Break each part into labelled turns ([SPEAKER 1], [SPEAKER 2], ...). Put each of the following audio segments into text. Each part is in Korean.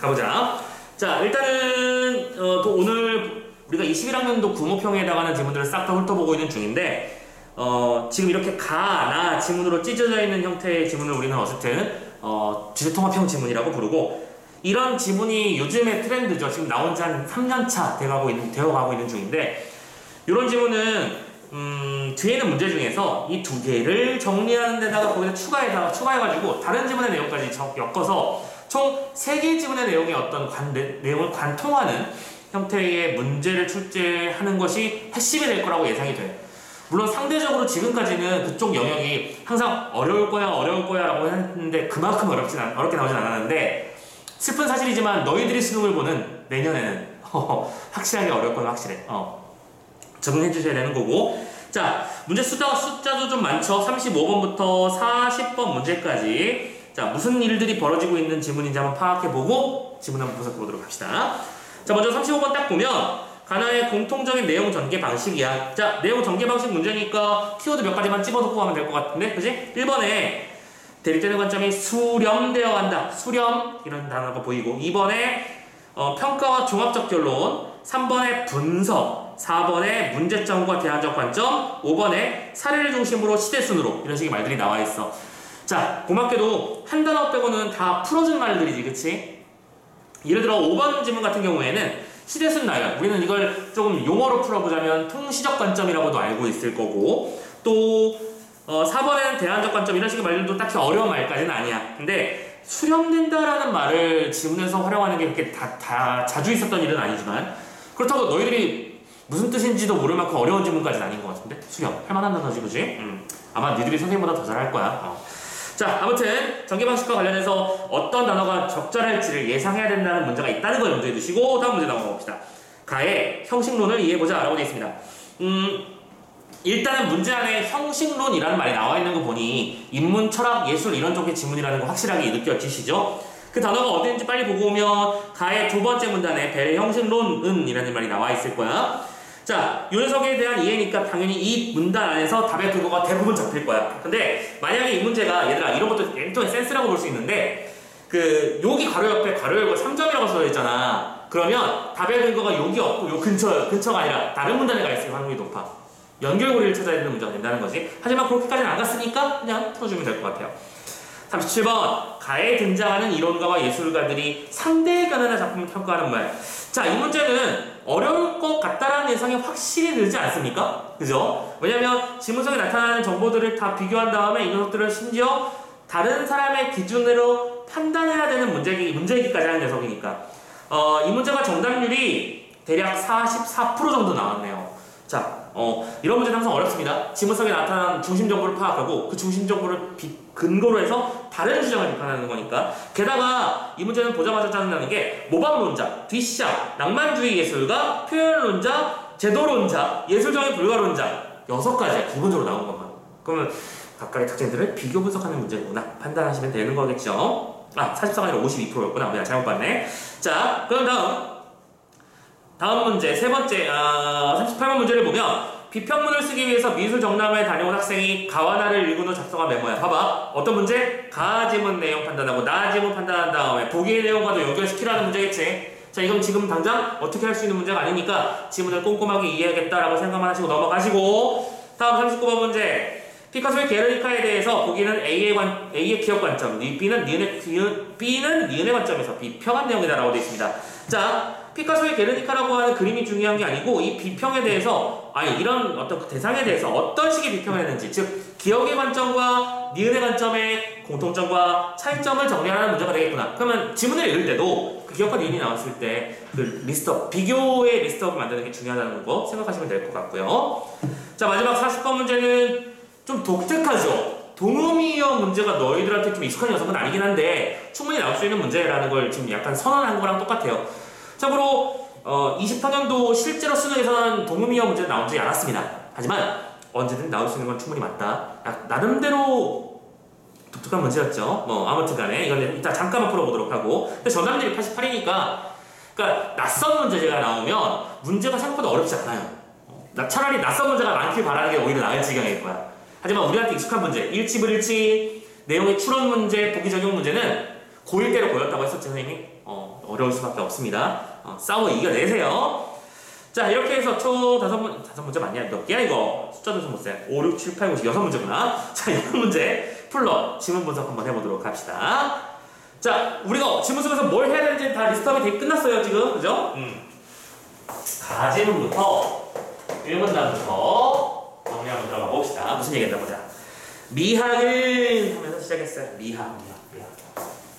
[SPEAKER 1] 가보자. 자, 일단은 또 오늘 우리가 21학년도 구모평에 해당하는 지문들을 싹 다 훑어보고 있는 중인데 지금 이렇게 가, 나 지문으로 찢어져 있는 형태의 지문을 우리는 어쨌든 주제통합형 지문이라고 부르고, 이런 지문이 요즘의 트렌드죠. 지금 나온 지 한 3년차 되어가고 있는 중인데, 이런 지문은 뒤에 있는 문제 중에서 이 두 개를 정리하는 데다가 거기다 추가해가지고 다른 지문의 내용까지 엮어서 총 3개의 지문의 내용의 어떤 내용을 관통하는 형태의 문제를 출제하는 것이 핵심이 될 거라고 예상이 돼. 물론 상대적으로 지금까지는 그쪽 영역이 항상 어려울 거야 라고 했는데 그만큼 어렵게 나오진 않았는데, 슬픈 사실이지만 너희들이 수능을 보는 내년에는 확실하게 어려울 건 확실해. 적응해 주셔야 되는 거고. 자, 문제 숫자도 좀 많죠. 35번부터 40번 문제까지. 자, 무슨 일들이 벌어지고 있는 지문인지 한번 파악해보고 지문 한번 분석해보도록 합시다. 자, 먼저 35번 딱 보면 가나의 공통적인 내용 전개 방식이야. 자, 내용 전개 방식 문제니까 키워드 몇 가지만 집어넣고 가면 될 것 같은데, 그지? 1번에 대립되는 관점이 수렴되어 간다. 수렴, 이런 단어가 보이고, 2번에 평가와 종합적 결론, 3번에 분석, 4번에 문제점과 대안적 관점, 5번에 사례를 중심으로 시대순으로, 이런 식의 말들이 나와 있어. 자, 고맙게도 한 단어 빼고는 다 풀어준 말들이지, 그치? 예를 들어 5번 지문 같은 경우에는 시대순 나열, 우리는 이걸 조금 용어로 풀어보자면 통시적 관점이라고도 알고 있을 거고, 또 4번에는 대안적 관점, 이런 식의 말들도 딱히 어려운 말까지는 아니야. 근데 수렴된다라는 말을 지문에서 활용하는 게 그렇게 다 자주 있었던 일은 아니지만, 그렇다고 너희들이 무슨 뜻인지도 모를 만큼 어려운 지문까지는 아닌 것 같은데? 수렴, 할만한 단어지, 그지? 아마 니들이 선생님보다 더 잘할 거야. 자, 아무튼 전개 방식과 관련해서 어떤 단어가 적절할지를 예상해야 된다는 문제가 있다는 걸 염두에 두시고 다음 문제 넘어가 봅시다. 가의 형식론을 이해해보자 라고 되어 있습니다. 일단은 문제 안에 형식론이라는 말이 나와 있는 거 보니 인문, 철학, 예술 이런 쪽의 지문이라는 거 확실하게 느껴지시죠? 그 단어가 어디 있는지 빨리 보고 오면 가의 두 번째 문단에 벨의 형식론은 이라는 말이 나와 있을 거야. 자, 요 녀석에 대한 이해니까 당연히 이 문단 안에서 답의 근거가 대부분 잡힐 거야. 근데 만약에 이 문제가, 얘들아 이런 것도 일종의 센스라고 볼 수 있는데, 여기 가로 옆에 가로 열고 3점이라고 써져 있잖아. 그러면 답의 근거가 여기 없고 요 근처가 아니라 다른 문단에 가 있을 확률이 높아. 연결고리를 찾아야 되는 문제가 된다는 거지. 하지만 그렇게까지는 안 갔으니까 그냥 풀어주면 될 것 같아요. 37번, 가에 등장하는 이론가와 예술가들이 상대의 견해나 작품을 평가하는 말. 자, 이 문제는 어려울 것 같다라는 예상이 확실히 들지 않습니까? 그죠? 왜냐면 지문성에 나타나는 정보들을 다 비교한 다음에 이 녀석들을 심지어 다른 사람의 기준으로 판단해야 되는 문제이기까지 하는 녀석이니까. 이 문제가 정답률이 대략 44% 정도 나왔네요. 자, 이런 문제는 항상 어렵습니다. 지문성에 나타난 중심 정보를 파악하고 그 중심 정보를 근거로 해서 다른 주장을 비판하는 거니까. 게다가 이 문제는 보자마자 짜증나는 게 모방론자, 뒷샷, 낭만주의 예술가, 표현론자, 제도론자, 예술적인 불가론자 6가지 기본적으로 나온 것만. 그러면 각각의 특징들을 비교 분석하는 문제구나 판단하시면 되는 거겠죠. 44가 아니라 52%였구나. 내가 잘못 봤네. 자, 그럼 다음 문제, 세 번째, 38번 문제를 보면 비평문을 쓰기 위해서 미술 정람회에 다녀온 학생이 가와 나를 읽은 후 작성한 메모야. 봐봐. 어떤 문제? 가 지문 내용 판단하고 나 지문 판단한 다음에 보기의 내용과도 연결시키라는 문제겠지. 자, 이건 지금 당장 어떻게 할 수 있는 문제가 아니니까 지문을 꼼꼼하게 이해하겠다라고 생각만 하시고 넘어가시고, 다음 39번 문제. 피카소의 게르니카에 대해서 보기는 A의 기억 관점, B는 니은의 관점에서 비평한 내용이다라고 되어 있습니다. 자, 피카소의 게르니카라고 하는 그림이 중요한 게 아니고 이 비평에 대해서, 이런 어떤 그 대상에 대해서 어떤 식의 비평을 했는지, 즉 기억의 관점과 니은의 관점의 공통점과 차이점을 정리하는 문제가 되겠구나. 그러면 지문을 읽을 때도 그 기억과 니은이 나왔을 때 그 비교의 리스트업을 만드는 게 중요하다는 거 생각하시면 될 것 같고요. 자, 마지막 40번 문제는 좀 독특하죠. 동음이어 문제가 너희들한테 좀 익숙한 녀석은 아니긴 한데 충분히 나올 수 있는 문제라는 걸 지금 약간 선언한 거랑 똑같아요. 참고로 20학년도 실제로 수능에서는 동음이어 문제는 나오지 않았습니다. 하지만 언제든 나올 수 있는 건 충분히 맞다. 나름대로 독특한 문제였죠. 아무튼 간에 이건 이따 잠깐만 풀어보도록 하고, 근데 정답률이 88이니까 그러니까 낯선 문제가 나오면 문제가 생각보다 어렵지 않아요. 차라리 낯선 문제가 많길 바라는 게 오히려 나을 지경일 거야. 하지만 우리한테 익숙한 문제, 일치불일치, 내용의 추론 문제, 보기 적용 문제는 고1 때로 보였다고 했었지, 선생님이? 어려울 수밖에 없습니다. 싸워 이겨내세요. 자, 이렇게 해서 총 다섯 문제 맞냐? 몇 개야 이거? 숫자도 좀 못세. 5, 6, 7, 8, 9, 10, 6문제구나. 자, 이런 문제 풀러 지문 분석 한번 해보도록 합시다. 자, 우리가 지문 속에서 뭘 해야 되는지 다 리스트업이 되게 끝났어요 지금, 그죠? 가지문부터 1문단부터 정리 한번 들어가 봅시다. 무슨 얘기했나 보자. 미학을 하면서 시작했어요. 미학.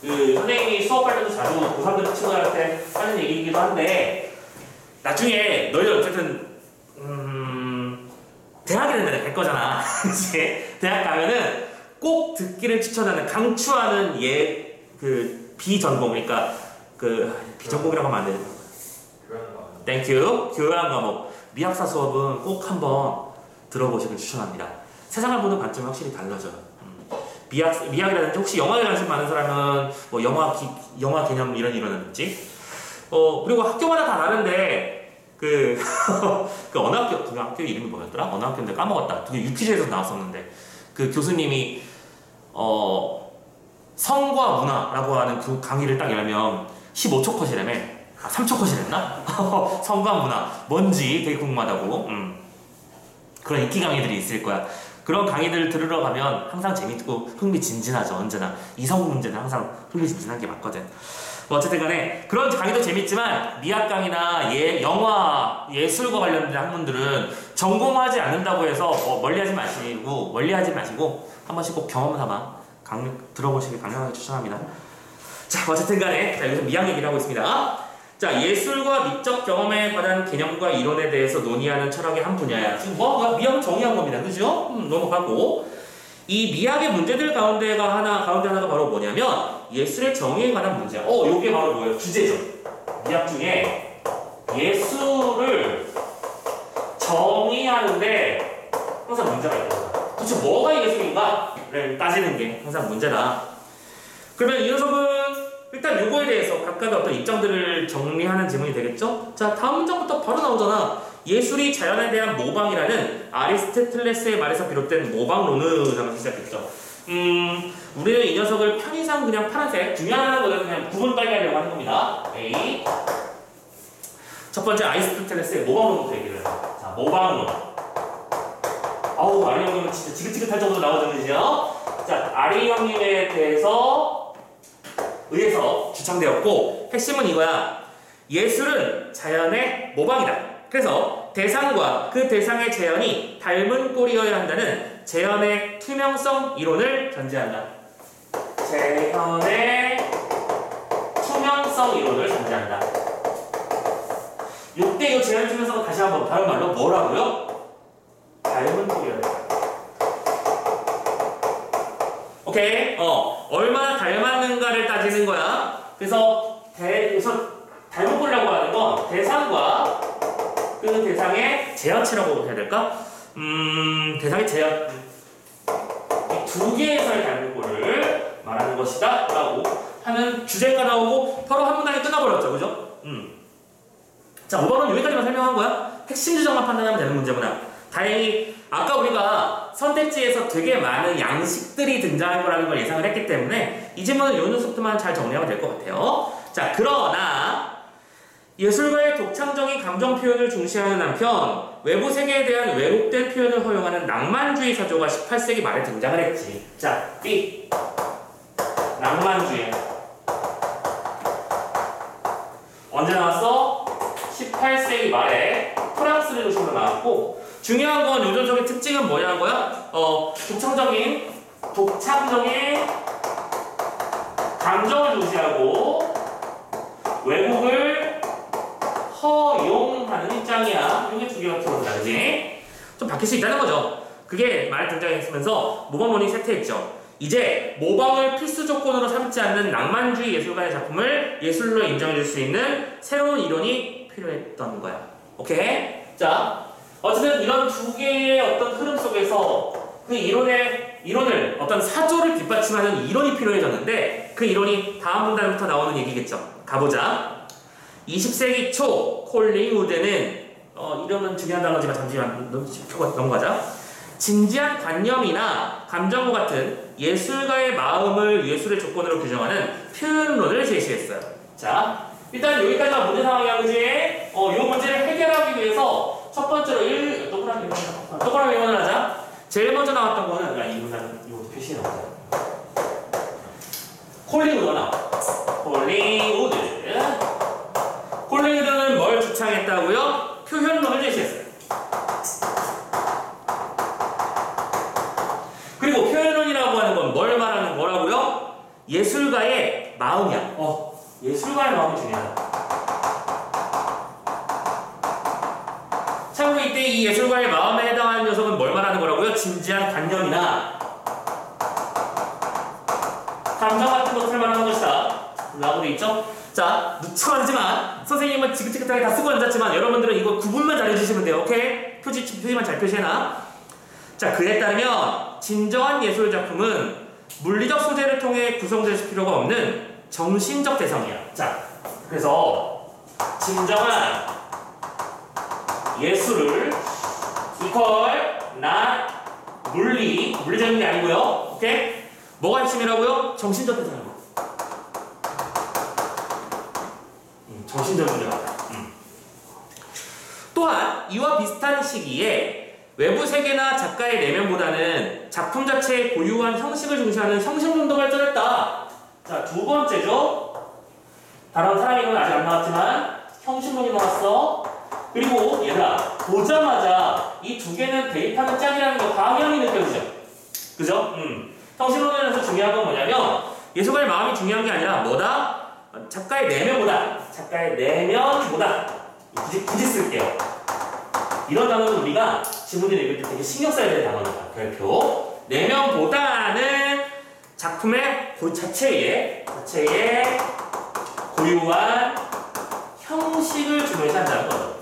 [SPEAKER 1] 그 선생님이 수업할 때도 자주 고3들 친구들한테 하는 얘기이기도 한데, 나중에 너희들 어쨌든 대학에 갈 거잖아. 이제 대학 가면은 꼭 듣기를 추천하는, 강추하는 그 비전공, 그러니까 그 비전공이라고 하면 안 돼. 땡큐. 교양 과목. 미학사 수업은 꼭 한번 들어보시길 추천합니다. 세상을 보는 관점이 확실히 달라져요. 미학이라든지 혹시 영화에 관심 많은 사람은 뭐 영화 개념 이런지. 그리고 학교마다 다 다른데 그 어느 학교, 그 학교 이름이 뭐였더라? 어느 학교인데 까먹었다. 그게 유퀴즈에서 나왔었는데 그 교수님이 성과 문화라고 하는 그 강의를 딱 열면 15초 컷이라며. 3초 컷이랬나? 성과 문화 뭔지 되게 궁금하다고. 그런 인기 강의들이 있을 거야. 그런 강의들을 들으러 가면 항상 재밌고 흥미진진하죠. 언제나 이성 문제는 항상 흥미진진한 게 맞거든. 어쨌든 간에 그런 강의도 재밌지만 미학 강의나 영화, 예술과 관련된 학문들은 전공하지 않는다고 해서 멀리하지 마시고 한 번씩 꼭 경험 삼아 들어보시길 강력하게 추천합니다. 자, 어쨌든 간에 여기서 미학 얘기를 하고 있습니다. 자, 예술과 미적 경험에 관한 개념과 이론에 대해서 논의하는 철학의 한 분야야. 지금 미학을 정의한 겁니다. 그죠? 넘어가고. 이 미학의 문제들 가운데 하나가 바로 뭐냐면 예술의 정의에 관한 문제야. 요게 바로 뭐예요? 주제죠. 미학 중에 예술을 정의하는데 항상 문제가 있다. 도대체 뭐가 예술인가를 따지는 게 항상 문제다. 그러면 이 녀석은 일단 요거에 대해서 각각의 어떤 입장들을 정리하는 질문이 되겠죠? 자, 다음 문장부터 바로 나오잖아. 예술이 자연에 대한 모방이라는 아리스토텔레스의 말에서 비롯된 모방론을 하면서 시작했죠. 우리는 이 녀석을 편의상 그냥 파란색, 중요한 거는 그냥 구분 빨리 하려고 하는 겁니다. A. 첫 번째 아리스토텔레스의 모방론부터 얘기를 해요. 자, 모방론. 아리 형님은 진짜 지긋지긋할 정도로 나오잖아요. 자, 아리 형님에 의해서 주창되었고, 핵심은 이거야. 예술은 자연의 모방이다. 그래서 대상과 그 대상의 재현이 닮은 꼴이어야 한다는 재현의 투명성 이론을 전제한다. 재현의 투명성 이론을 전제한다. 이때 이 재현의 투명성은 다시 한번 다른 말로 뭐라고요? 닮은 꼴이어야 한다. 오케이? 얼마나 닮았는가를 따지는 거야. 그래서 닮은 꼴이라고 하는 건 대상과 그 대상의 재현치라고 해야 될까? 대상의 재현. 이 두 개에서의 닮은 꼴을 말하는 것이다 라고 하는 주제가 나오고 바로 한 문단이 끝나버렸죠. 그죠? 자, 5번은 여기까지만 설명한 거야. 핵심 지점만 판단하면 되는 문제구나. 다행히 아까 우리가 선택지에서 되게 많은 양식들이 등장할 거라는 걸 예상을 했기 때문에 이 질문은 요 녀석들만 잘 정리하면 될 것 같아요. 자, 그러나 예술가의 독창적인 감정 표현을 중시하는 한편 외부 세계에 대한 왜곡된 표현을 허용하는 낭만주의 사조가 18세기 말에 등장을 했지. 자, B. 낭만주의. 언제 나왔어? 18세기 말에 프랑스를 중심으로 나왔고, 중요한 건 요 녀석의 특징은 뭐냐는 거야? 독창적인 감정을 중시하고 왜곡을 허용하는 입장이야. 이게 두 개가 기본 다르지. 좀 바뀔 수 있다는 거죠. 그게 말에 등장했으면서 모방론이 쇠퇴했죠. 이제 모방을 필수 조건으로 삼지 않는 낭만주의 예술가의 작품을 예술로 인정해줄 수 있는 새로운 이론이 필요했던 거야. 오케이? 자, 어쨌든 이런 두 개의 어떤 흐름 속에서 그 이론을 어떤 사조를 뒷받침하는 이론이 필요해졌는데 그 이론이 다음 문단부터 나오는 얘기겠죠. 가보자. 20세기 초 콜링 우드는 이름은 중요한 단어지만 잠시만 넘어가자. 진지한 관념이나 감정과 같은 예술가의 마음을 예술의 조건으로 규정하는 표현론을 제시했어요. 자, 일단 여기까지가 문제 상황이야, 그지? 이 문제를 해결하기 위해서 첫 번째로 동그라미 외원을 하자. 제일 먼저 나왔던 거는, 이것도 표시해 놓자. 콜링우드가 나와. 콜링우드는 뭘 주창했다고요? 표현론을 제시했어요. 그리고 표현론이라고 하는 건 뭘 말하는 거라고요? 예술가의 마음이야. 예술가의 마음이 중요하다. 참고로 이때 이 예술가의 마음에 해당하는 녀석은 뭘 말하는 거라고요? 진지한 관념이나 감정 같은 것을 말하는 것이다 라고 돼 있죠? 자, 누추하지만 선생님은 지긋지긋하게 다 쓰고 앉았지만 여러분들은 이거 구분만 잘 해주시면 돼요. 오케이? 표지만 잘 표시해놔. 자, 그에 따르면 진정한 예술 작품은 물리적 소재를 통해 구성될 필요가 없는 정신적 대상이야. 자, 그래서 진정한 예술을 이퀄 not 물리적인 게 아니고요. 오케이? 뭐가 핵심이라고요? 정신적 대상이고. 정신적 문제가 있다. 또한 이와 비슷한 시기에 외부 세계나 작가의 내면보다는 작품 자체의 고유한 형식을 중시하는 형식론도 발전했다. 자, 두 번째죠. 다른 사람이건 아직 안 나왔지만 형식론이 나왔어. 그리고 얘들아, 보자마자 이 두 개는 대입하는 짝이라는 거 당연히 느껴지죠. 그죠? 형식론에서 중요한 건 뭐냐면 예술가의 마음이 중요한 게 아니라 뭐다? 작가의 내면보다 굳이 쓸게요. 이런 단어는 우리가 지문을 읽을 때 되게 신경 써야 되는 단어입니다. 별표. 내면보다는 작품의 자체의 고유한 형식을 중요시한다는 거죠.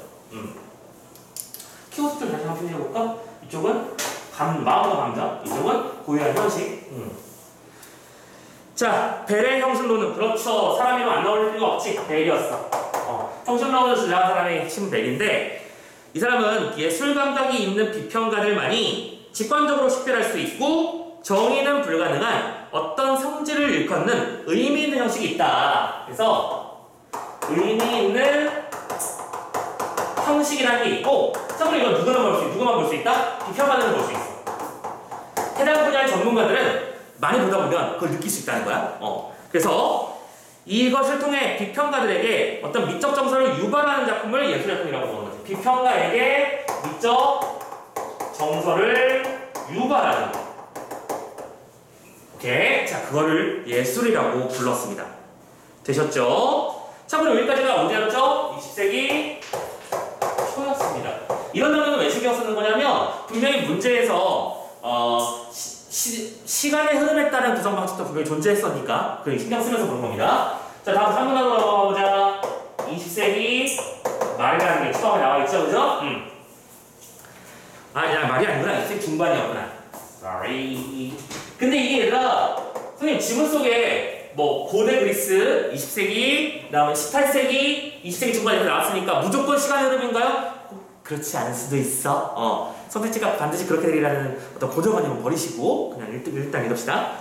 [SPEAKER 1] 키워드 좀 다시 한번 표현해볼까? 이쪽은 마음과 감정, 이쪽은 고유한 형식. 자, 벨의 형식론은 그렇죠. 사람 이름 안 나올 필요가 없지. 벨이었어. 형식론을 주장한 사람의 핵심은 벨인데 이 사람은 예술 감각이 있는 비평가들만이 직관적으로 식별할 수 있고 정의는 불가능한 어떤 성질을 일컫는 의미 있는 형식이 있다. 그래서 의미 있는 형식이라는 게 있고 참고로 이건 누구만 볼 수 있다? 비평가들은 볼 수 있어. 해당 분야의 전문가들은 많이 보다 보면 그걸 느낄 수 있다는 거야. 그래서 이것을 통해 비평가들에게 어떤 미적 정서를 유발하는 작품을 예술작품이라고 보는 거지. 비평가에게 미적 정서를 유발하는 거. 오케이. 자, 그거를 예술이라고 불렀습니다. 되셨죠? 참고로 여기까지가 언제였죠? 20세기 초였습니다. 이런 단어는 왜 신경 쓰는 거냐면 분명히 문제에서 시간의 흐름에 따른 구성 방식도 분명히 존재했으니까 그걸 신경 쓰면서 보는 겁니다. 자, 다음 3분으로 넘어가 보자. 20세기 말이라는 게 처음에 나와 있죠, 그죠? 말이 아니구나. 20세기 중반이었구나. Sorry. 근데 이게 얘들아, 선생님 지문 속에 뭐 고대 그리스 20세기, 그다음에 18세기, 20세기 중반에 나왔으니까 무조건 시간의 흐름인가요? 그렇지 않을 수도 있어. 선택지가 반드시 그렇게 되리라는 어떤 고정관념을 버리시고 그냥 일단 읽읍시다.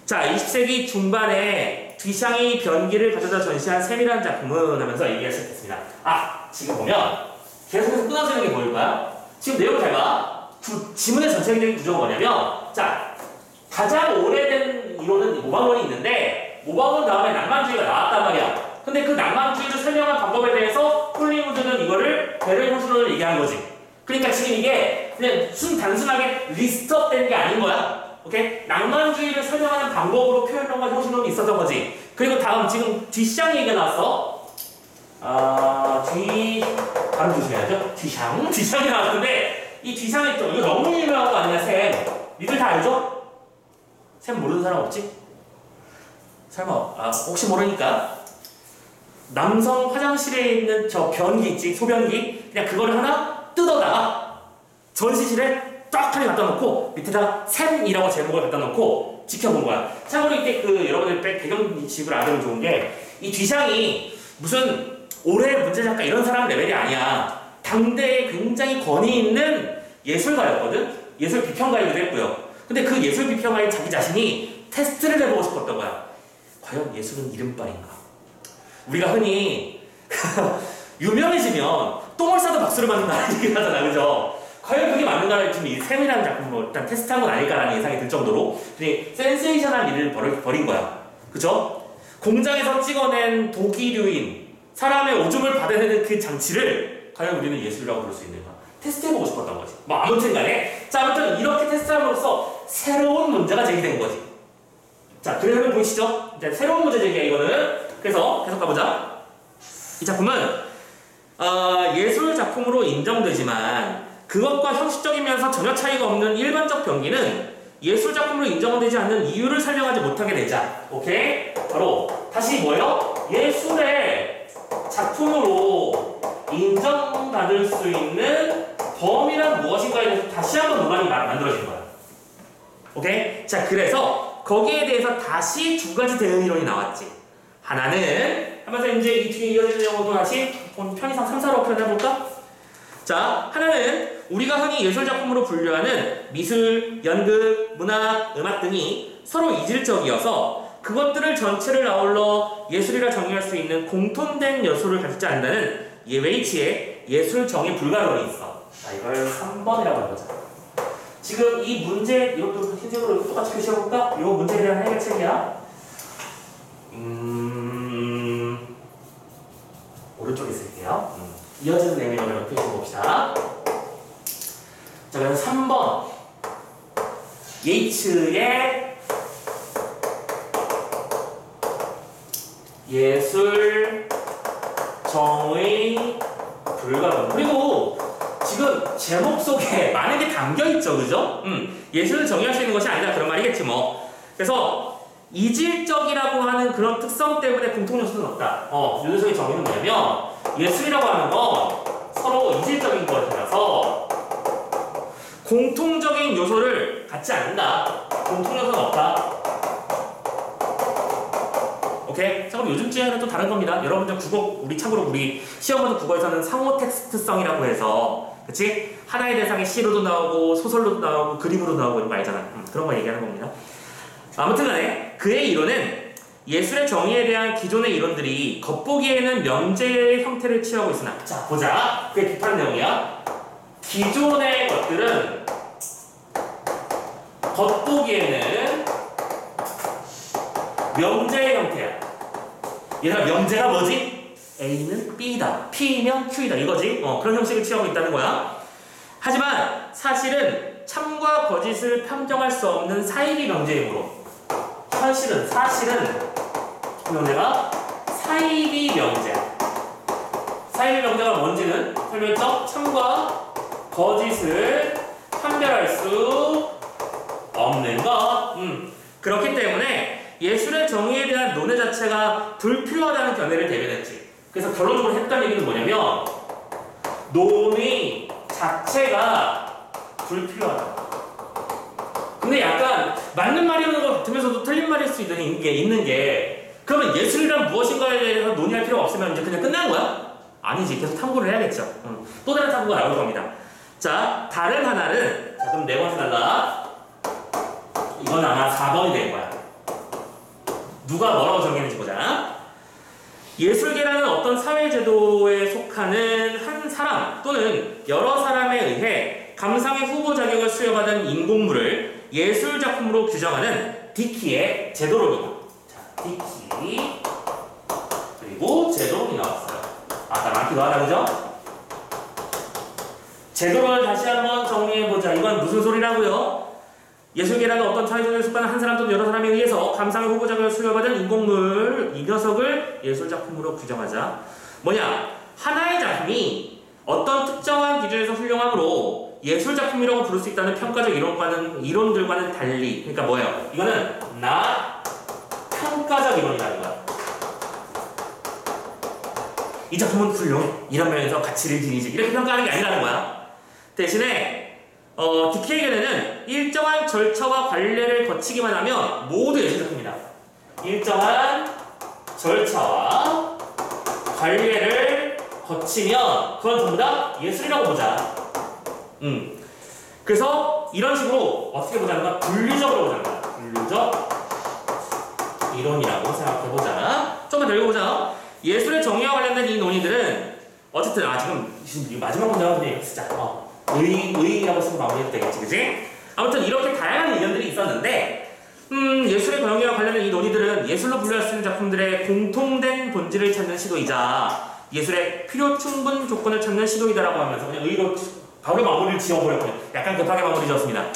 [SPEAKER 1] 자, 20세기 중반에 뒤샹이 변기를 가져다 전시한 세밀한 작품은 하면서 얘기가 시작했습니다. 지금 보면 계속해서 끊어지는 게 보일 거야. 지금 내용을 잘 봐. 지문의 전체적인 구조가 뭐냐면 자, 가장 오래된 이론은 모방론이 있는데 모방론 다음에 낭만주의가 나왔단 말이야. 근데 그 낭만주의를 설명한 방법에 대해서 콜링우드는 이거를 벨의 형식론을 얘기한 거지. 그러니까 지금 이게 그냥 단순하게 리스트업된 게 아닌 거야. 오케이? 낭만주의를 설명하는 방법으로 표현론과 형식론이 있었던 거지. 그리고 다음 지금 뒤샹 얘기가 나왔어. 발음 조심해야죠. 뒤샹이 나왔는데 이 뒤샹이 또 이거 너무 유명한 거 아니야, 샘? 니들 다 알죠? 샘 모르는 사람 없지? 설마 혹시 모르니까 남성 화장실에 있는 저 변기 있지? 소변기? 그냥 그거를 하나 뜯어다가 전시실에 쫙 하게 갖다 놓고 밑에다가 샘이라고 제목을 갖다 놓고 지켜본 거야. 참고로 이때 여러분들 배경지식을 알면 좋은 게 이 뒤샹이 무슨 올해 문제작가 이런 사람 레벨이 아니야. 당대에 굉장히 권위 있는 예술가였거든? 예술 비평가이기도 했고요. 근데 그 예술 비평가인 자기 자신이 테스트를 해보고 싶었던 거야. 과연 예술은 이름빨인가? 우리가 흔히 유명해지면 똥을 싸도 박수를 받는다는 얘기를 하잖아, 그죠? 과연 그게 맞는가를 지금 이 샘이라는 작품으로 일단 테스트한 건 아닐까라는 예상이 들 정도로 되게 센세이션한 일을 벌인 거야, 그죠? 공장에서 찍어낸 도기류인 사람의 오줌을 받아내는 그 장치를 과연 우리는 예술이라고 부를 수 있는가? 테스트해보고 싶었던 거지. 뭐 아무튼 간에 자, 아무튼 이렇게 테스트함으로써 새로운 문제가 제기된 거지. 자, 그래서 보이시죠? 이제 새로운 문제 제기야, 이거는. 그래서 계속 가보자. 이 작품은 예술 작품으로 인정되지만 그것과 형식적이면서 전혀 차이가 없는 일반적 병기는 예술 작품으로 인정되지 않는 이유를 설명하지 못하게 되자. 오케이? 바로 다시 뭐예요? 예술의 작품으로 인정받을 수 있는 범위란 무엇인가에 대해서 다시 한번 논란이 만들어진 거야. 오케이? 자, 그래서 거기에 대해서 다시 두 가지 대응 이론이 나왔지. 하나는 하면서 이제 이 뒤에 이어지는 영어도 다시 편의상 3, 4로 표현해볼까? 자, 하나는 우리가 흔히 예술작품으로 분류하는 미술, 연극, 문학, 음악 등이 서로 이질적이어서 그것들을 전체를 아울러 예술이라 정의할 수 있는 공통된 요소를 가지지 않는다는 웨이츠의 예술 정의 불가론이 있어. 자, 이걸 3번이라고 해보자. 지금 이 문제, 이것도 흰색으로 똑같이 표시해볼까? 이 문제에 대한 해결책이야. 오른쪽에 쓸게요. 이어지는 내용을 표시해봅시다. 자, 그래서 3번. 예이츠의 예술 정의 불가론. 그리고 지금 제목 속에 많은 게 담겨있죠, 그죠? 예술을 정의할 수 있는 것이 아니다, 그런 말이겠지, 뭐. 그래서 이질적이라고 하는 그런 특성 때문에 공통 요소는 없다. 윤석의 정의는 뭐냐면 예술이라고 하는 건 서로 이질적인 것이라서 공통적인 요소를 갖지 않는다. 공통 요소는 없다. 오케이? 자, 그럼 요즘 주제는 또 다른 겁니다. 여러분들 참고로 우리 시험 보는 국어에서는 상호 텍스트성이라고 해서, 그치? 하나의 대상이 시로도 나오고 소설로도 나오고 그림으로 나오고 이런 거 알잖아. 그런 거 얘기하는 겁니다. 아무튼 간에 그의 이론은 예술의 정의에 대한 기존의 이론들이 겉보기에는 명제의 형태를 취하고 있으나, 자, 보자. 그게 비판 내용이야. 기존의 것들은 겉보기에는 명제의 형태야. 얘들아, 명제가 뭐지? A는 B다, P면 Q이다, 이거지? 그런 형식을 취하고 있다는 거야. 하지만 사실은 참과 거짓을 판정할 수 없는 사이비 명제이므로 사실은 명제가 사이비 명제야. 사이비 명제가 뭔지는 설명했죠? 참과 거짓을 판별할 수 없는 것. 그렇기 때문에 예술의 정의에 대한 논의 자체가 불필요하다는 견해를 대변했지. 그래서 결론적으로 했던 얘기는 뭐냐면 논의 자체가 불필요하다. 근데 약간 맞는 말이라는 것 같으면서도 틀린 말일 수 있는 게 그러면 예술이란 무엇인가에 대해서 논의할 필요가 없으면 이제 그냥 끝난 거야? 아니지. 계속 탐구를 해야겠죠. 또 다른 탐구가 나올 겁니다. 자, 다른 하나는, 자, 그럼 네 번째 달라. 이건 아마 4번이 될 거야. 누가 뭐라고 정했는지 보자. 예술계라는 어떤 사회제도에 속하는 한 사람 또는 여러 사람에 의해 감상의 후보 자격을 수여받은 인공물을 예술작품으로 규정하는 디키의 제도론이다. 자, 디키 그리고 제도론이 나왔어요. 아까 많기도 하다, 그죠? 제도론을 다시 한번 정리해보자. 이건 무슨 소리라고요? 예술계라는 어떤 사회제도에 속하는 한 사람 또는 여러 사람에 의해서 감상의 후보 자격을 수여받은 인공물, 이 녀석을 예술작품으로 규정하자. 뭐냐? 하나의 작품이 어떤 특정한 기준에서 훌륭함으로 예술작품이라고 부를 수 있다는 평가적 이론들과는 달리, 그러니까 뭐예요? 이거는 평가적 이론이라는 거야. 이 작품은 훌륭, 이런 면에서 가치를 지니지, 이렇게 평가하는 게 아니라는 거야. 대신에 디키의 견해는 일정한 절차와 관례를 거치기만 하면 모두 예술작품이다. 일정한 절차와 관례를 거치면 그건 전부 다 예술이라고 보자. 그래서 이런 식으로 어떻게 보자는 거야? 분류적으로 보자는 거야. 분류적 이론이라고 생각해보자. 좀만 더 읽어보자. 예술의 정의와 관련된 이 논의들은 어쨌든 지금 마지막 문제가 그냥 진짜 의의라고 쓰고 마무리해도 되겠지, 그치? 아무튼 이렇게 다양한 의견들이 있었는데 예술의 정의와 관련된 이 논의들은 예술로 분류할 수 있는 작품들의 공통된 본질을 찾는 시도이자 예술의 필요 충분 조건을 찾는 시도이다라고 하면서 그냥 의의로 바로 마무리를 지어버렸거든요. 약간 급하게 마무리 지었습니다.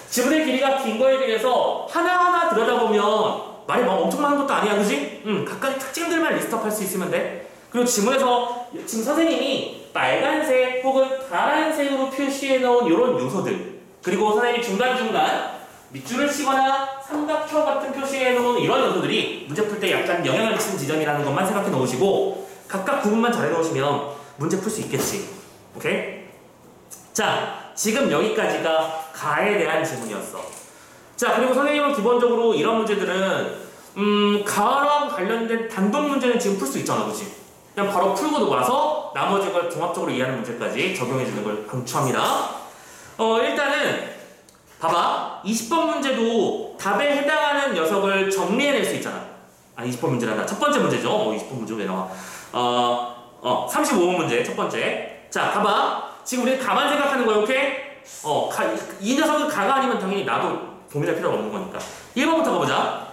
[SPEAKER 1] 지문의 길이가 긴 거에 대해서 하나하나 들여다보면 말이 막 엄청 많은 것도 아니야, 그지? 각각의 특징들만 리스트업 할 수 있으면 돼. 그리고 지문에서 지금 선생님이 빨간색 혹은 파란색으로 표시해 놓은 이런 요소들, 그리고 선생님이 중간중간 밑줄을 치거나 삼각형 같은 표시해 놓은 이런 요소들이 문제 풀 때 약간 영향을 미치는 지점이라는 것만 생각해 놓으시고 각각 구분만 잘 해 놓으시면 문제 풀 수 있겠지. 오케이? 자, 지금 여기까지가 가에 대한 질문이었어. 자, 그리고 선생님은 기본적으로 이런 문제들은 가랑 관련된 단독 문제는 지금 풀 수 있잖아, 그치? 그냥 바로 풀고 와서 나머지 걸 종합적으로 이해하는 문제까지 적용해주는 걸 강추합니다. 일단은 봐봐, 20번 문제도 답에 해당하는 녀석을 정리해낼 수 있잖아. 20번 문제란다. 첫 번째 문제죠. 20번 문제 왜 나와? 35번 문제 첫 번째. 자, 봐봐. 지금 우리 가만 생각하는 거야, 오케이? 이 녀석은 가가 아니면 당연히 나도 고민할 필요가 없는 거니까. 1번부터 가보자.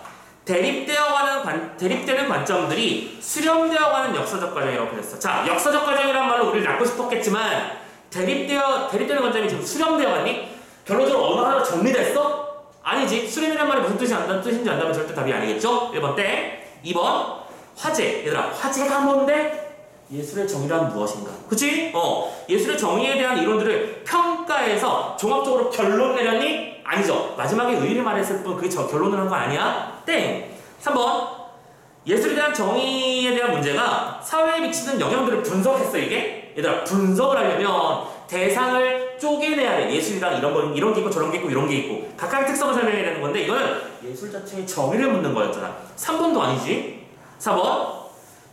[SPEAKER 1] 대립되는 관점들이 수렴되어가는 역사적 과정이라고 그랬어. 자, 역사적 과정이란 말로 우리를 낳고 싶었겠지만 대립되는 관점이 지금 수렴되어갔니? 결론적으로 어느 하나로 정리됐어? 아니지. 수렴이란 말이 무슨 뜻인지 안다면 절대 답이 아니겠죠? 1번 땡. 2번 화제. 얘들아, 화제가 뭔데? 예술의 정의란 무엇인가? 그치? 예술의 정의에 대한 이론들을 평가해서 종합적으로 결론 내렸니? 아니죠. 마지막에 의의를 말했을 뿐 그게 결론을 한 거 아니야? 땡! 3번 예술에 대한 정의에 대한 문제가 사회에 미치는 영향들을 분석했어, 이게? 얘들아, 분석을 하려면 대상을 쪼개내야 돼. 예술이랑 이런 게 있고 저런 게 있고 이런 게 있고 각각의 특성을 설명해야 되는 건데 이거는 예술 자체의 정의를 묻는 거였잖아. 3번도 아니지. 4번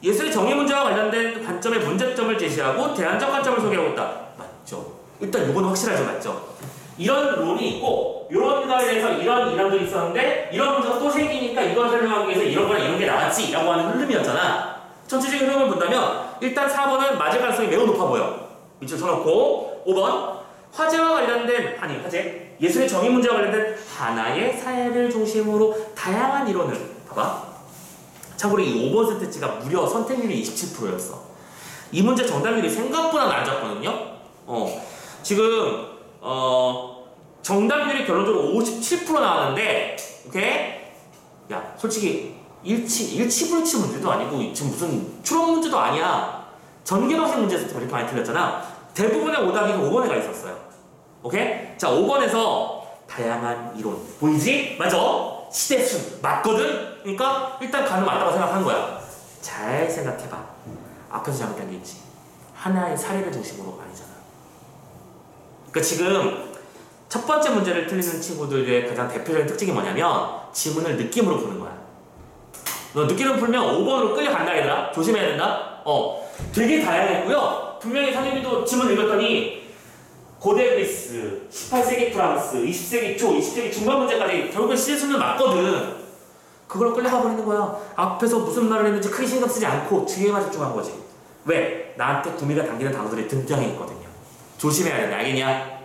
[SPEAKER 1] 예술의 정의 문제와 관련된 관점의 문제점을 제시하고 대안적 관점을 소개하고 있다. 맞죠. 일단 이건 확실하죠. 맞죠. 이런 론이 있고 이런 거에 대해서 이런 이론들이 있었는데 이런 문제가 또 생기니까 이걸 설명하기 위해서 이런 거랑 이런 게 나왔지 라고 하는 흐름이었잖아. 전체적인 흐름을 본다면 일단 4번은 맞을 가능성이 매우 높아 보여. 밑줄 쳐놓고 5번 화제와 관련된 화제 예술의 정의 문제와 관련된 하나의 사회를 중심으로 다양한 이론을 봐봐. 참고로 이 5번 선택지가 무려 선택률이 27%였어. 이 문제 정답률이 생각보다 낮았거든요. 지금 정답률이 결론적으로 57% 나왔는데, 오케이? 야, 솔직히 일치불치 문제도 아니고 지금 무슨 추론 문제도 아니야. 전개 방식 문제에서 저렇게 많이 틀렸잖아. 대부분의 오답이 5번에 가 있었어요. 오케이? 자, 5번에서 다양한 이론 보이지? 맞아? 시대순 맞거든? 그러니까 일단 가는 맞다고 생각한 거야. 잘 생각해봐. 앞에서 잘못된 게 있지. 하나의 사례를 중심으로 아니잖아. 그러니까 지금 첫 번째 문제를 틀리는 친구들의 가장 대표적인 특징이 뭐냐면 지문을 느낌으로 푸는 거야. 너 느낌으로 풀면 5번으로 끌려간다 얘들아. 조심해야 된다. 되게 다양했고요. 분명히 선생님도 지문 읽었더니 고대 그리스, 18세기 프랑스, 20세기 초, 20세기 중반 문제까지 결국엔 시대순을 맞거든. 그걸 끌려가 버리는 거야. 앞에서 무슨 말을 했는지 크게 신경 쓰지 않고 뒤에만 집중한 거지. 왜? 나한테 구미가 당기는 단어들이 등장해 있거든요. 조심해야 된다. 알겠냐?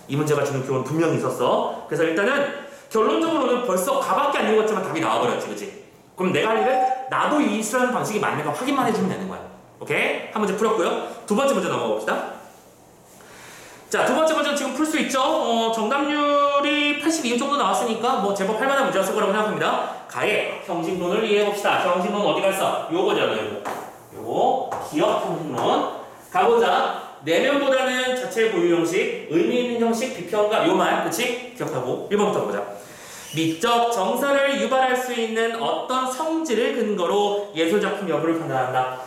[SPEAKER 1] 이 문제가 주는 교훈 분명히 있었어. 그래서 일단은 결론적으로는 벌써 가밖에 안 읽었지만 답이 나와버렸지, 그치? 그럼 내가 할 일은 나도 이 수련 방식이 맞는가 확인만 해주면 되는 거야. 오케이? 한 문제 풀었고요. 두 번째 문제 넘어가 봅시다. 자, 두 번째 문제는 지금 풀 수 있죠? 정답률이 82 정도 나왔으니까 뭐 제법 할만한 문제였을 거라고 생각합니다. 가의 형식론을 이해해봅시다. 형식론 어디 갔어? 요거잖아요, 요거. 기억 형식론. 가보자. 내면보다는 자체 고유 형식, 의미 있는 형식, 비평가, 요말, 그치? 기억하고 1번부터 보자. 미적 정서를 유발할 수 있는 어떤 성질을 근거로 예술작품 여부를 판단한다.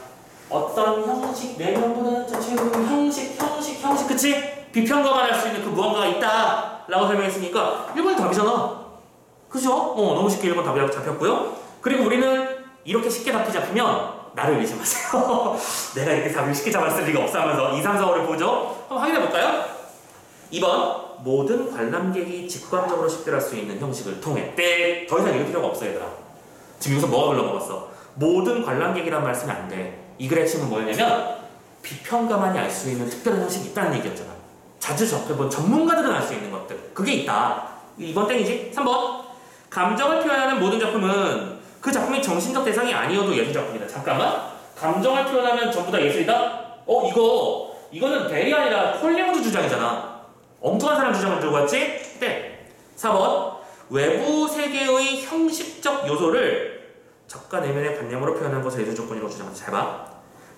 [SPEAKER 1] 어떤 형식, 내면보다는 자체 고유 형식, 그치? 비평가만 할 수 있는 그 무언가가 있다 라고 설명했으니까 1번이 답이잖아. 그죠? 너무 쉽게 1번 답이 잡혔고요. 그리고 우리는 이렇게 쉽게 답이 잡히면 나를 의심하세요. 내가 이렇게 답을 쉽게 잡았을 리가 없어 하면서 2, 3, 4, 5를 보죠. 한번 확인해볼까요? 2번 모든 관람객이 직관적으로 식별할 수 있는 형식을 통해 땡! 더 이상 읽을 필요가 없어 얘들아. 지금 여기서 뭐가 흘러먹었어? 모든 관람객이란 말씀이 안 돼. 이 글의 핵심은 뭐였냐면 비평가만이 알 수 있는 특별한 형식이 있다는 얘기였잖아. 자주 접해본 전문가들은 알 수 있는 것들. 그게 있다. 2번 땡이지? 3번. 감정을 표현하는 모든 작품은 그 작품이 정신적 대상이 아니어도 예술작품이다. 잠깐만. 감정을 표현하면 전부 다 예술이다? 이거는 벨이 아니라 콜링우드 주장이잖아. 엉뚱한 사람 주장을 들고 왔지? 네. 4번. 외부 세계의 형식적 요소를 작가 내면의 관념으로 표현한 것을 예술 조건이라고 주장한다. 잘 봐.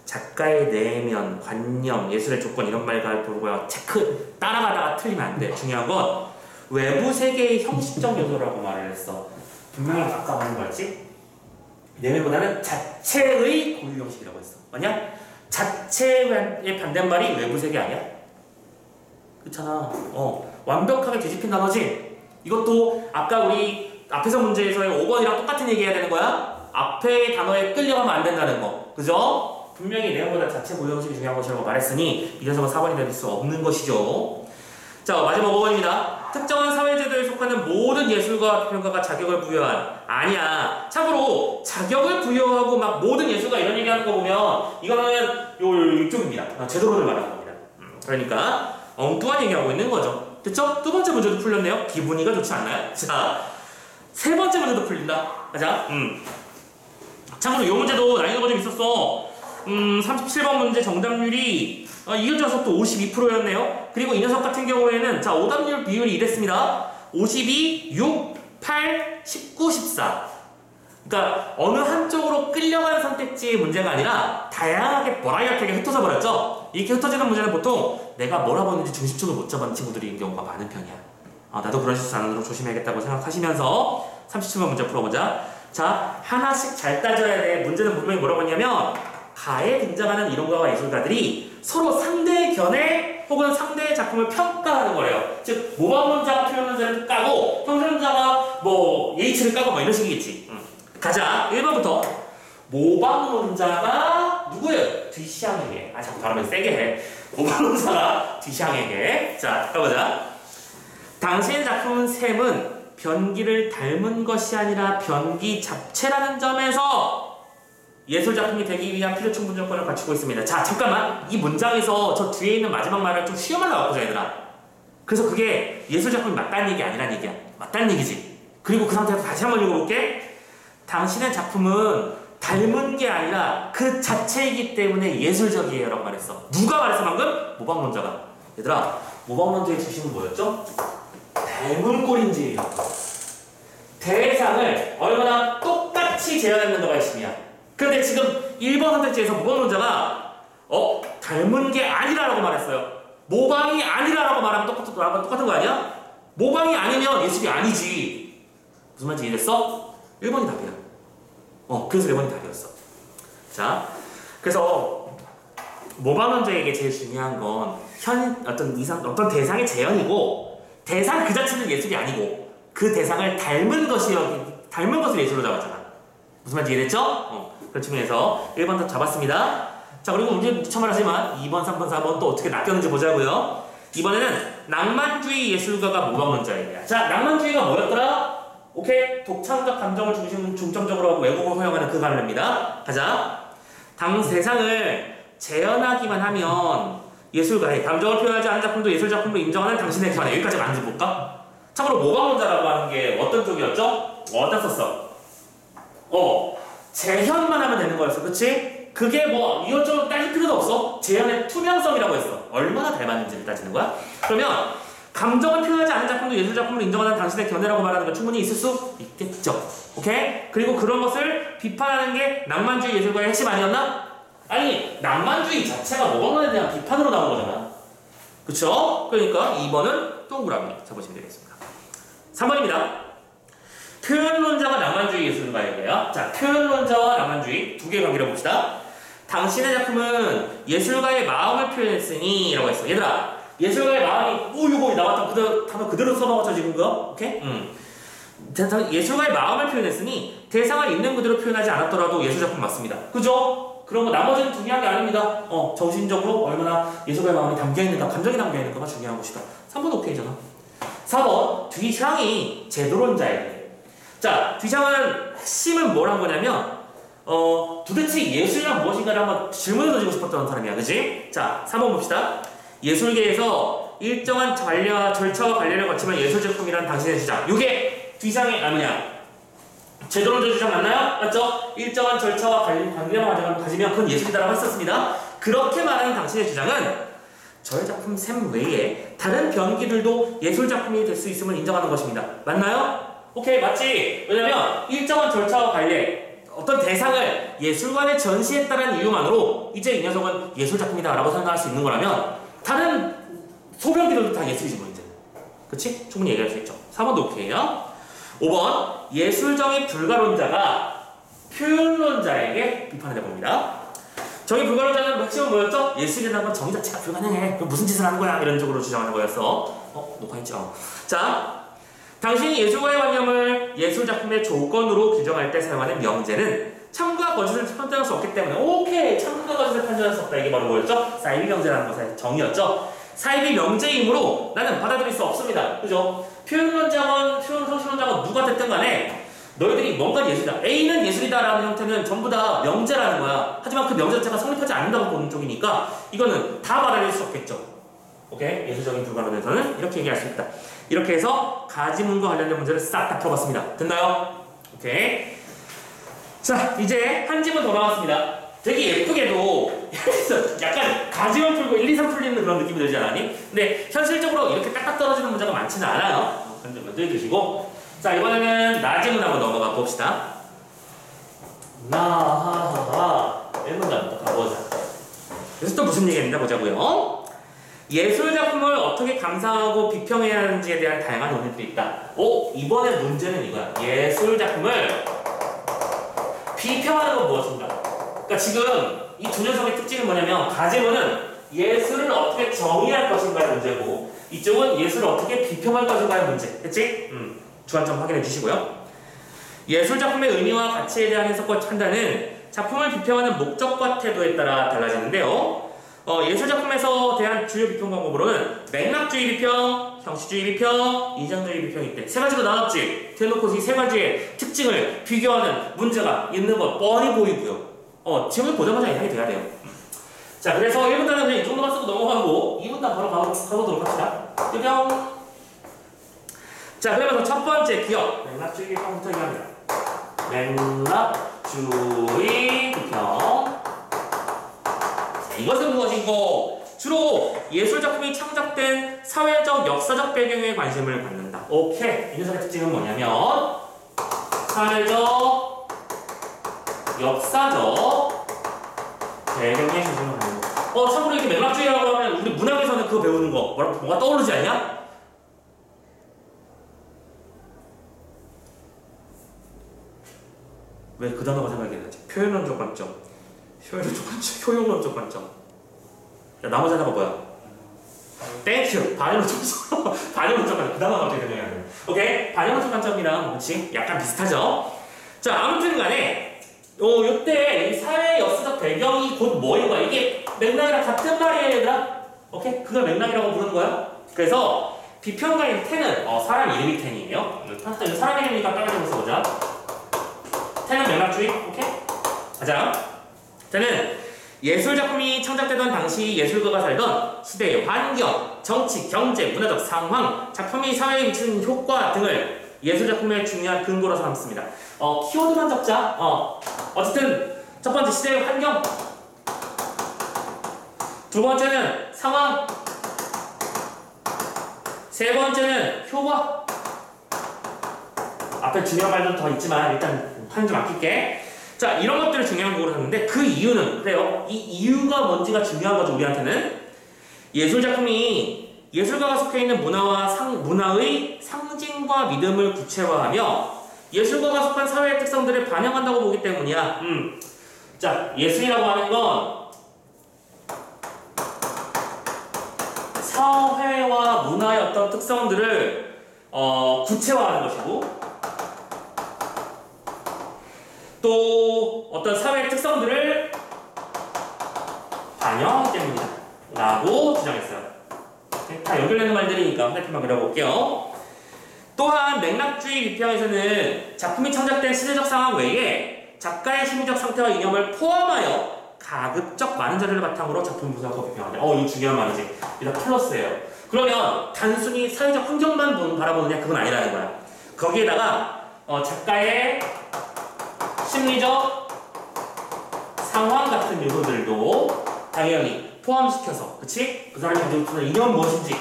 [SPEAKER 1] 작가의 내면, 관념, 예술의 조건 이런 말과 보고요. 체크 따라가다가 틀리면 안 돼. 중요한 건 외부 세계의 형식적 요소라고 말을 했어. 분명히 아까 말한 거였지? 내면보다는 자체의 고유 형식이라고 했어. 맞냐? 자체의 반대말이 외부 세계 아니야? 그렇잖아. 완벽하게 뒤집힌 단어지? 이것도 아까 우리 앞에서 문제에서의 5번이랑 똑같은 얘기 해야 되는 거야? 앞에 단어에 끌려가면 안 된다는 거. 그죠? 분명히 내용보다 자체 고유 형식이 중요한 것이라고 말했으니 이 녀석은 4번이 될 수 없는 것이죠. 자, 마지막 5번입니다. 특정한 사회제도에 속하는 모든 예술가, 평가가 자격을 부여한. 아니야. 참고로 자격을 부여하고 막 모든 예술가 이런 얘기하는 거 보면 이거는 이쪽입니다. 제도론을 말하는 겁니다. 그러니까 엉뚱한 얘기하고 있는 거죠. 됐죠? 두 번째 문제도 풀렸네요. 기분이가 좋지 않나요? 자, 세 번째 문제도 풀린다. 가자. 참고로 이 문제도 난이도가 좀 있었어. 37번 문제 정답률이 이 녀석도 52%였네요. 그리고 이 녀석 같은 경우에는 자, 오답률 비율이 이랬습니다. 52, 6, 8, 19, 14. 그러니까 어느 한쪽으로 끌려가는 선택지의 문제가 아니라 다양하게 버라이어티하게 흩어져 버렸죠. 이렇게 흩어지는 문제는 보통 내가 뭘 하고 있는지 중심축을 못 잡은 친구들인 경우가 많은 편이야. 나도 그런 실수 안 하도록 조심해야겠다고 생각하시면서 37번 문제 풀어보자. 자, 하나씩 잘 따져야 돼. 문제는 분명히 뭐라고 했냐면 가에 등장하는 이론가와 예술가들이 서로 상대의 견해 혹은 상대의 작품을 평가하는 거래요. 즉 모방론자가 표현론자를 까고 평론자가 예이츠를 까고 이런 식이겠지. 가자. 1번부터 모방론자가 누구예요? 뒤샹에게. 자꾸 발음을 세게 해. 모방론자가 뒤샹에게. 자, 가보자. 당신의 작품은 샘은 변기를 닮은 것이 아니라 변기 잡채라는 점에서 예술작품이 되기 위한 필요 충분 조건을 갖추고 있습니다. 자, 잠깐만. 이 문장에서 저 뒤에 있는 마지막 말을 좀 쉬어말로 바꾸자, 얘들아. 그래서 그게 예술작품이 맞다는 얘기 아니란 얘기야. 맞다는 얘기지. 그리고 그 상태에서 다시 한번 읽어볼게. 당신의 작품은 닮은 게 아니라 그 자체이기 때문에 예술적이에요 라고 말했어. 누가 말했어 방금? 모방론자가. 얘들아, 모방론자의 중심은 뭐였죠? 닮은 꼴인지 대상을 얼마나 똑같이 재현하는 너가 핵심이야. 그런데 지금 1번 선택지에서 모방론자가 닮은 게 아니라라고 말했어요. 모방이 아니라라고 말하면 똑같은 거 아니야? 모방이 아니면 예술이 아니지. 무슨 말인지 이해됐어? 1번이 답이야. 그래서 1번이 답이었어. 자, 그래서 모방론자에게 제일 중요한 건 어떤 대상의 재현이고 대상 그 자체는 예술이 아니고 그 대상을 닮은 것을 예술로 잡았잖아. 무슨 말인지 이해됐죠? 그런 측면에서 1번 다 잡았습니다. 자, 그리고 문제 첨언하지만 2번, 3번, 4번 또 어떻게 낚였는지 보자고요. 이번에는 낭만주의 예술가가 모방론자예요. 자, 낭만주의가 뭐였더라? 오케이. 독창적 감정을 중점적으로 하고 왜곡을 허용하는 그 관례입니다. 가자. 대상을 재현하기만 하면 예술가의 감정을 표현하지 않은 작품도 예술작품으로 인정하는 당신의 견해. 여기까지 만지 볼까? 참고로 모방론자라고 하는 게 어떤 쪽이었죠? 어디다 썼어? 재현만 하면 되는 거였어. 그치? 그게 이것저것 따질 필요도 없어. 재현의 투명성이라고 했어. 얼마나 닮았는지를 따지는 거야. 그러면 감정을 표현하지 않은 작품도 예술작품으로 인정하는 당신의 견해라고 말하는 건 충분히 있을 수 있겠죠. 오케이? 그리고 그런 것을 비판하는 게 낭만주의 예술가의 핵심 아니었나? 아니, 낭만주의 자체가 모방론에 대한 비판으로 나온 거잖아. 그쵸? 그러니까 2번은 동그라미 잡으시면 되겠습니다. 3번입니다. 표현론자가 낭만주의 예술가에게요. 자, 표현론자와 낭만주의 두 개의 관계를 봅시다. 당신의 작품은 예술가의 마음을 표현했으니 라고 했어. 얘들아, 예술가의 마음이 이거 나왔던 단어 그대로 써먹었죠 지금 그거? 오케이? 예술가의 마음을 표현했으니 대상을 있는 그대로 표현하지 않았더라도 예술작품 맞습니다. 그죠? 그런 거 나머지는 중요한 게 아닙니다. 정신적으로 얼마나 예술가의 마음이 담겨있는가, 감정이 담겨있는가가 중요한 것이다. 3번 오케이잖아. 4번 뒤샹이 제도론자에게. 자, 뒤샹은 핵심은 뭘 한 거냐면 도대체 예술이란 무엇인가를 한번 질문을 던지고 싶었던 사람이야, 그지? 자, 3번 봅시다. 예술계에서 일정한 절차와 관례를 거치면 예술제품이란 당신의 주장. 이게 뒤상의 제도론적 주장 맞나요? 맞죠? 일정한 절차와 관례를 가지면 그건 예술이다라고 했었습니다. 그렇게 말하는 당신의 주장은 저의 작품 셈 외에 다른 변기들도 예술작품이 될 수 있음을 인정하는 것입니다. 맞나요? 오케이, 맞지? 왜냐면 일정한 절차와 관례, 어떤 대상을 예술관에 전시했다는 이유만으로 이제 이 녀석은 예술작품이다라고 생각할 수 있는 거라면 다른 소변기들도 다 예술이지 뭐 이제. 그치? 충분히 얘기할 수 있죠. 4번도 오케이요. 5번, 예술정의 불가론자가 표현론자에게 비판을 해봅니다. 정의 불가론자는 핵심은 뭐였죠? 예술이라는 건 정의 자체가 불가능해. 그럼 무슨 짓을 하는 거야? 이런 쪽으로 주장하는 거였어. 녹화했죠. 자, 당신이 예술가의 관념을 예술작품의 조건으로 규정할 때 사용하는 명제는 참과 거짓을 판단할 수 없기 때문에 오케이! 참과 거짓을 판단할 수 없다. 이게 바로 뭐였죠? 사이비 명제라는 것의 정의였죠. 사이비 명제이므로 나는 받아들일 수 없습니다. 그죠? 표현론자건 표현성실론자건 누가 됐든 간에 너희들이 뭔가 예술이다. A는 예술이다라는 형태는 전부 다 명제라는 거야. 하지만 그 명제 자체가 성립하지 않는다고 보는 쪽이니까 이거는 다 받아들일 수 없겠죠. 오케이? 예술적인 불가론에서는 이렇게 얘기할 수 있다. 이렇게 해서 가지문과 관련된 문제를 싹 다 풀어봤습니다. 됐나요? 오케이. 자, 이제 한 지문 더 나왔습니다. 되게 예쁘게도 약간 가지문 풀고 1, 2, 3 풀리는 그런 느낌이 들지 않았니? 근데 현실적으로 이렇게 딱딱 떨어지는 문제가 많지는 않아요. 먼저 해두시고. 자, 이번에는 나지문 한번 넘어가 봅시다. 나하하하 1문단부터 가보자. 그래서 또 무슨 얘기입니다. 보자고요. 예술작품을 어떻게 감상하고 비평해야 하는지에 대한 다양한 논의들이 있다. 이번에 문제는 이거야. 예술작품을 비평하는 건 무엇인가? 그러니까 지금 이 두 녀석의 특징은 뭐냐면 가지문은 예술을 어떻게 정의할 것인가의 문제고 이쪽은 예술을 어떻게 비평할 것인가의 문제. 됐지? 주안점 확인해 주시고요. 예술작품의 의미와 가치에 대한 해석과 판단은 작품을 비평하는 목적과 태도에 따라 달라지는데요. 예술작품에서 대한 주요 비평 방법으로는 맥락주의 비평, 형식주의 비평, 인상주의 비평이 있대. 세 가지로 나눴지. 대놓고 이 세 가지의 특징을 비교하는 문제가 있는 것 뻔히 보이고요. 지금은 보자마자 예상이 돼야 돼요. 자, 그래서 1분 단은 그냥 이 정도만 쓰고 넘어가고 2분 단 바로 가보도록 합시다. 뿅. 자, 그러면서 첫 번째 기억. 맥락주의 비평부터 얘기합니다. 맥락주의 비평. 이것은 무엇이고 주로 예술작품이 창작된 사회적 역사적 배경에 관심을 갖는다. 오케이. 이 녀석의 특징은 뭐냐면 사회적 역사적 배경에 관심을 갖는 거. 참고로 이렇게 맥락주의라고 하면 우리 문학에서는 그거 배우는 거 뭐가 떠오르지 않냐? 왜 그 단어가 생각이 나지? 표현론적 관점, 효용론적 관점. 야, 나머지 하나가 뭐야? 땡큐! 반영론적 관점. 반영론적 관점. 그 단어가 갑자기 생각이 나네. 오케이? 반영론적 관점이랑 같이 약간 비슷하죠? 자, 아무튼 간에 요때 이 사회의 역사적 배경이 곧 뭐인 거야? 이게 맥락이랑 같은 말이에요, 얘들아? 오케이? 그걸 맥락이라고 부르는 거야? 그래서 비평가인 텐은 사람 이름이 텐이에요. 사람 이름이니까 따라서 써보자. 텐은 맥락주의. 오케이? 가자. 텐은 예술작품이 창작되던 당시 예술가가 살던 시대의 환경, 정치, 경제, 문화적 상황, 작품이 사회에 미치는 효과 등을 예술작품의 중요한 근거로 삼습니다. 키워드만 적자. 어쨌든 첫 번째 시대의 환경, 두 번째는 상황, 세 번째는 효과. 앞에 중요한 말도 더 있지만 일단 한 좀 아낄게. 자, 이런 것들을 중요한 거로 하는데 그 이유는 그래요. 이 이유가 뭔지가 중요한 거죠. 우리한테는 예술작품이 예술가가 속해 있는 문화의 상징과 믿음을 구체화하며 예술가가 속한 사회의 특성들을 반영한다고 보기 때문이야. 자, 예술이라고 하는 건 사회와 문화의 어떤 특성들을 구체화하는 것이고 또 어떤 사회의 특성들을 반영하기 때문이다 라고 주장했어요. 다 연결되는 말들이니까 한달만 그려볼게요. 또한 맥락주의 비평에서는 작품이 창작된 시대적 상황 외에 작가의 심리적 상태와 이념을 포함하여 가급적 많은 자료를 바탕으로 작품 분석하고 비평한다. 이거 중요한 말이지. 일단 플러스예요. 그러면 단순히 사회적 환경만 바라보느냐 그건 아니라는 거야. 거기에다가 작가의 심리적 상황 같은 요소들도 당연히 포함시켜서, 그치? 그 사람이 가지고 있는 이념은 무엇인지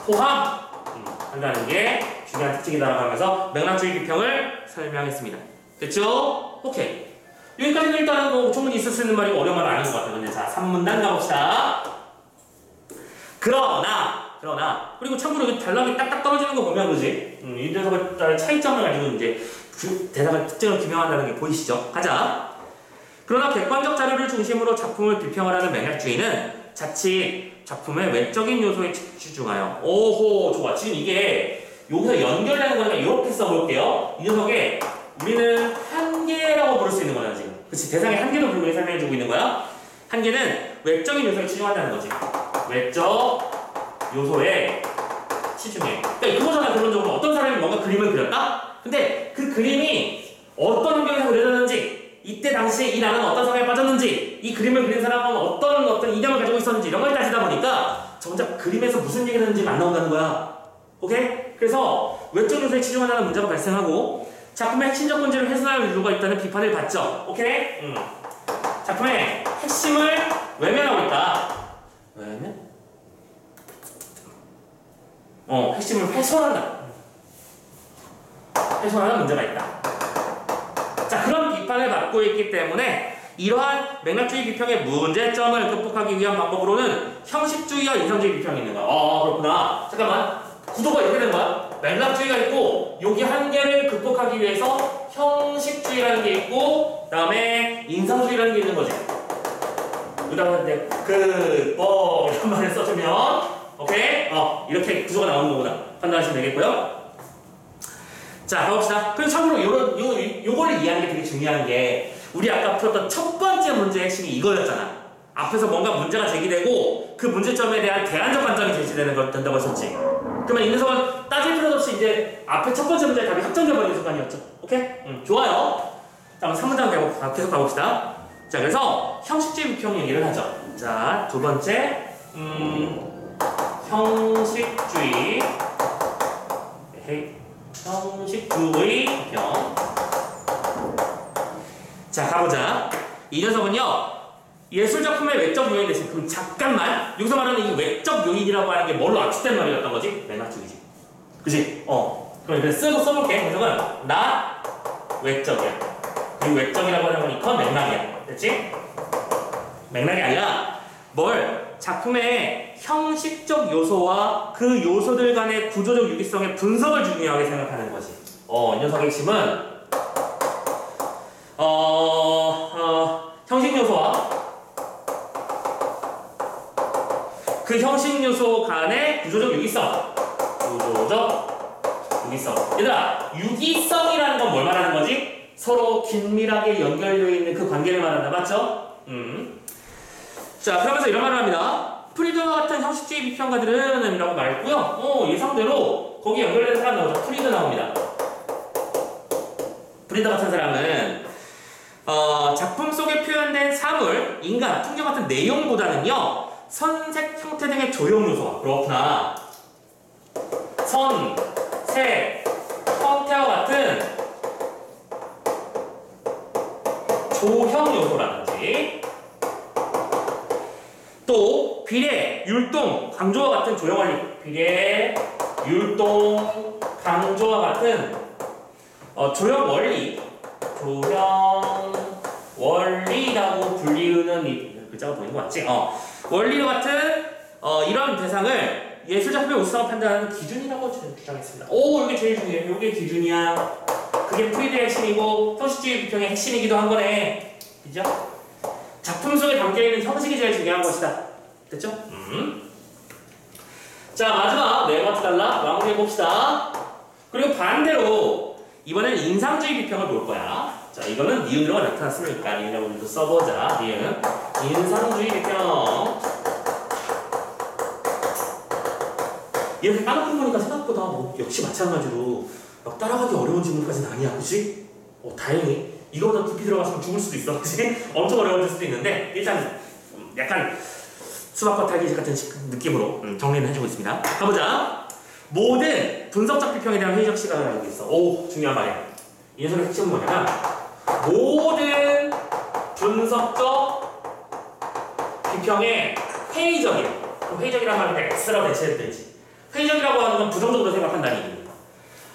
[SPEAKER 1] 포함한다는 게 중요한 특징이다라고 하면서 맥락주의 비평을 설명했습니다. 됐죠? 오케이. 여기까지는 일단은 뭐 충분히 있을 수 있는 말이고 어려운 말은 아닌 것 같아요. 근데 자, 3문단 가봅시다. 그러나 그리고 참고로 여기 단락이 딱딱 떨어지는 거 보면 그지? 이 녀석의 차이점을 가지고 이제 그 대상의 특징을 규명한다는 게 보이시죠? 가자. 그러나 객관적 자료를 중심으로 작품을 비평하라는 맥락주의는 자칫 작품의 외적인 요소에 집중하여. 오호, 좋아. 지금 이게 여기서 연결되는 거니까 이렇게 써볼게요. 이 녀석에 우리는 한계라고 부를 수 있는 거야 지금. 그치? 대상의 한계도 불구히 설명해주고 있는 거야. 한계는 외적인 요소에 치중한다는 거지. 외적 요소에 치중해. 그러니까 그거잖아. 결론적으로 어떤 사람이 뭔가 그림을 그렸다? 근데 그 그림이 어떤 환경에서 그려졌는지, 이때 당시에 이 나라는 어떤 상황에 빠졌는지, 이 그림을 그린 사람은 어떤 이념을 가지고 있었는지 이런 걸 따지다 보니까 정작 그림에서 무슨 얘기를 했는지 안 나온다는 거야. 오케이? 그래서 외적 요소에 치중한다는 문제가 발생하고 작품의 핵심적 문제를 훼손할 이유가 있다는 비판을 받죠. 오케이? 작품의 핵심을 외면하고 있다. 외면? 핵심을 훼손하는 문제가 있다. 자, 그런 비판을 받고 있기 때문에 이러한 맥락주의 비평의 문제점을 극복하기 위한 방법으로는 형식주의와 인상주의 비평이 있는 거야. 그렇구나. 잠깐만. 구도가 이렇게 되는 거야. 맥락주의가 있고 여기 한계를 극복하기 위해서 형식주의라는 게 있고 그 다음에 인상주의라는 게 있는 거지. 그 다음에 이제 이런 말을 써주면 오케이? 이렇게 구조가 나오는 거구나. 판단하시면 되겠고요. 자, 가봅시다. 그리고 참고로 요거를 이해하는 게 되게 중요한 게 우리 아까 풀었던 첫 번째 문제의 핵심이 이거였잖아. 앞에서 뭔가 문제가 제기되고 그 문제점에 대한 대안적 관점이 된다고 했었지. 그러면 이 녀석은 따질 필요도 없이 이제 앞에 첫 번째 문제의 답이 확정돼버리는 순간이었죠. 오케이? 좋아요. 자, 그럼 3문장 계속 가봅시다. 자, 그래서 형식주의 비평 얘기를 하죠. 자, 두 번째 형식주의 비평. 자, 가보자. 이 녀석은요 예술작품의 외적 요인 대신, 그럼 잠깐만 여기서 말하는 이 외적 요인이라고 하는 게 뭘로 압축된 말이었던 거지? 맥락주의지. 그치? 그럼 이렇게 써볼게. 녀석은 나 외적이야. 그리고 외적이라고 하는 거니까 맥락이야. 됐지? 맥락이 아니라 작품의 형식적 요소와 그 요소들 간의 구조적 유기성의 분석을 중요하게 생각하는 거지. 이 녀석의 핵심은 형식 요소와 그 형식 요소 간의 구조적 유기성. 얘들아, 유기성이라는 건 뭘 말하는 거지? 서로 긴밀하게 연결되어 있는 그 관계를 말한다. 맞죠? 자, 그러면서 이런 말을 합니다. 프리드와 같은 형식주의 비평가들은 이라고 말했고요. 예상대로 거기 연결되는 사람 나오죠. 프리드 나옵니다. 프리드 같은 사람은 작품 속에 표현된 사물, 인간, 풍경 같은 내용보다는요 선색, 형태 등의 조형 요소가, 그렇구나. 선, 색, 형태와 같은 조형 요소라든지 또 비례, 율동, 강조와 같은 조형 비례, 율동, 강조와 같은 조형 원리라고 불리우는 이 글자가 보이는 거 맞지? 원리와 같은 이런 대상을 예술작품의 우수성을 판단하는 기준이라고 주장했습니다. 이게 제일 중요해요. 이게 기준이야. 그게 프리드의 핵심이고 형식주의 비평의 핵심이기도 한 거네. 그죠? 작품 속에 담겨있는 형식이 제일 중요한 것이다. 됐죠? 자, 마지막 네 번째 단락 마무리해봅시다. 그리고 반대로 이번엔 인상주의 비평을 볼 거야. 자, 이거는 니은으로 나타났으니까 니은이라고 우리도 써보자. 니은 인상주의 비평. 이렇게 까놓고 보니까 생각보다 역시 마찬가지로 막 따라가기 어려운 질문까지는 아니야. 그치? 다행히 이거보다 깊이 들어갔으면 죽을 수도 있어. 그치? 엄청 어려워질 수도 있는데 일단 약간 수박과 딸기 같은 느낌으로 정리를 해주고 있습니다. 가보자. 모든 분석적 비평에 대한 회의적 시각을 알고 있어. 오, 중요한 말이야. 이 녀석의 핵심은 뭐냐면 모든 분석적 비평의 회의적이야. 회의적이라는 말은 X라고 대체해도 되지. 회의적이라고 하는 건 부정적으로 생각한다는 얘기입니다.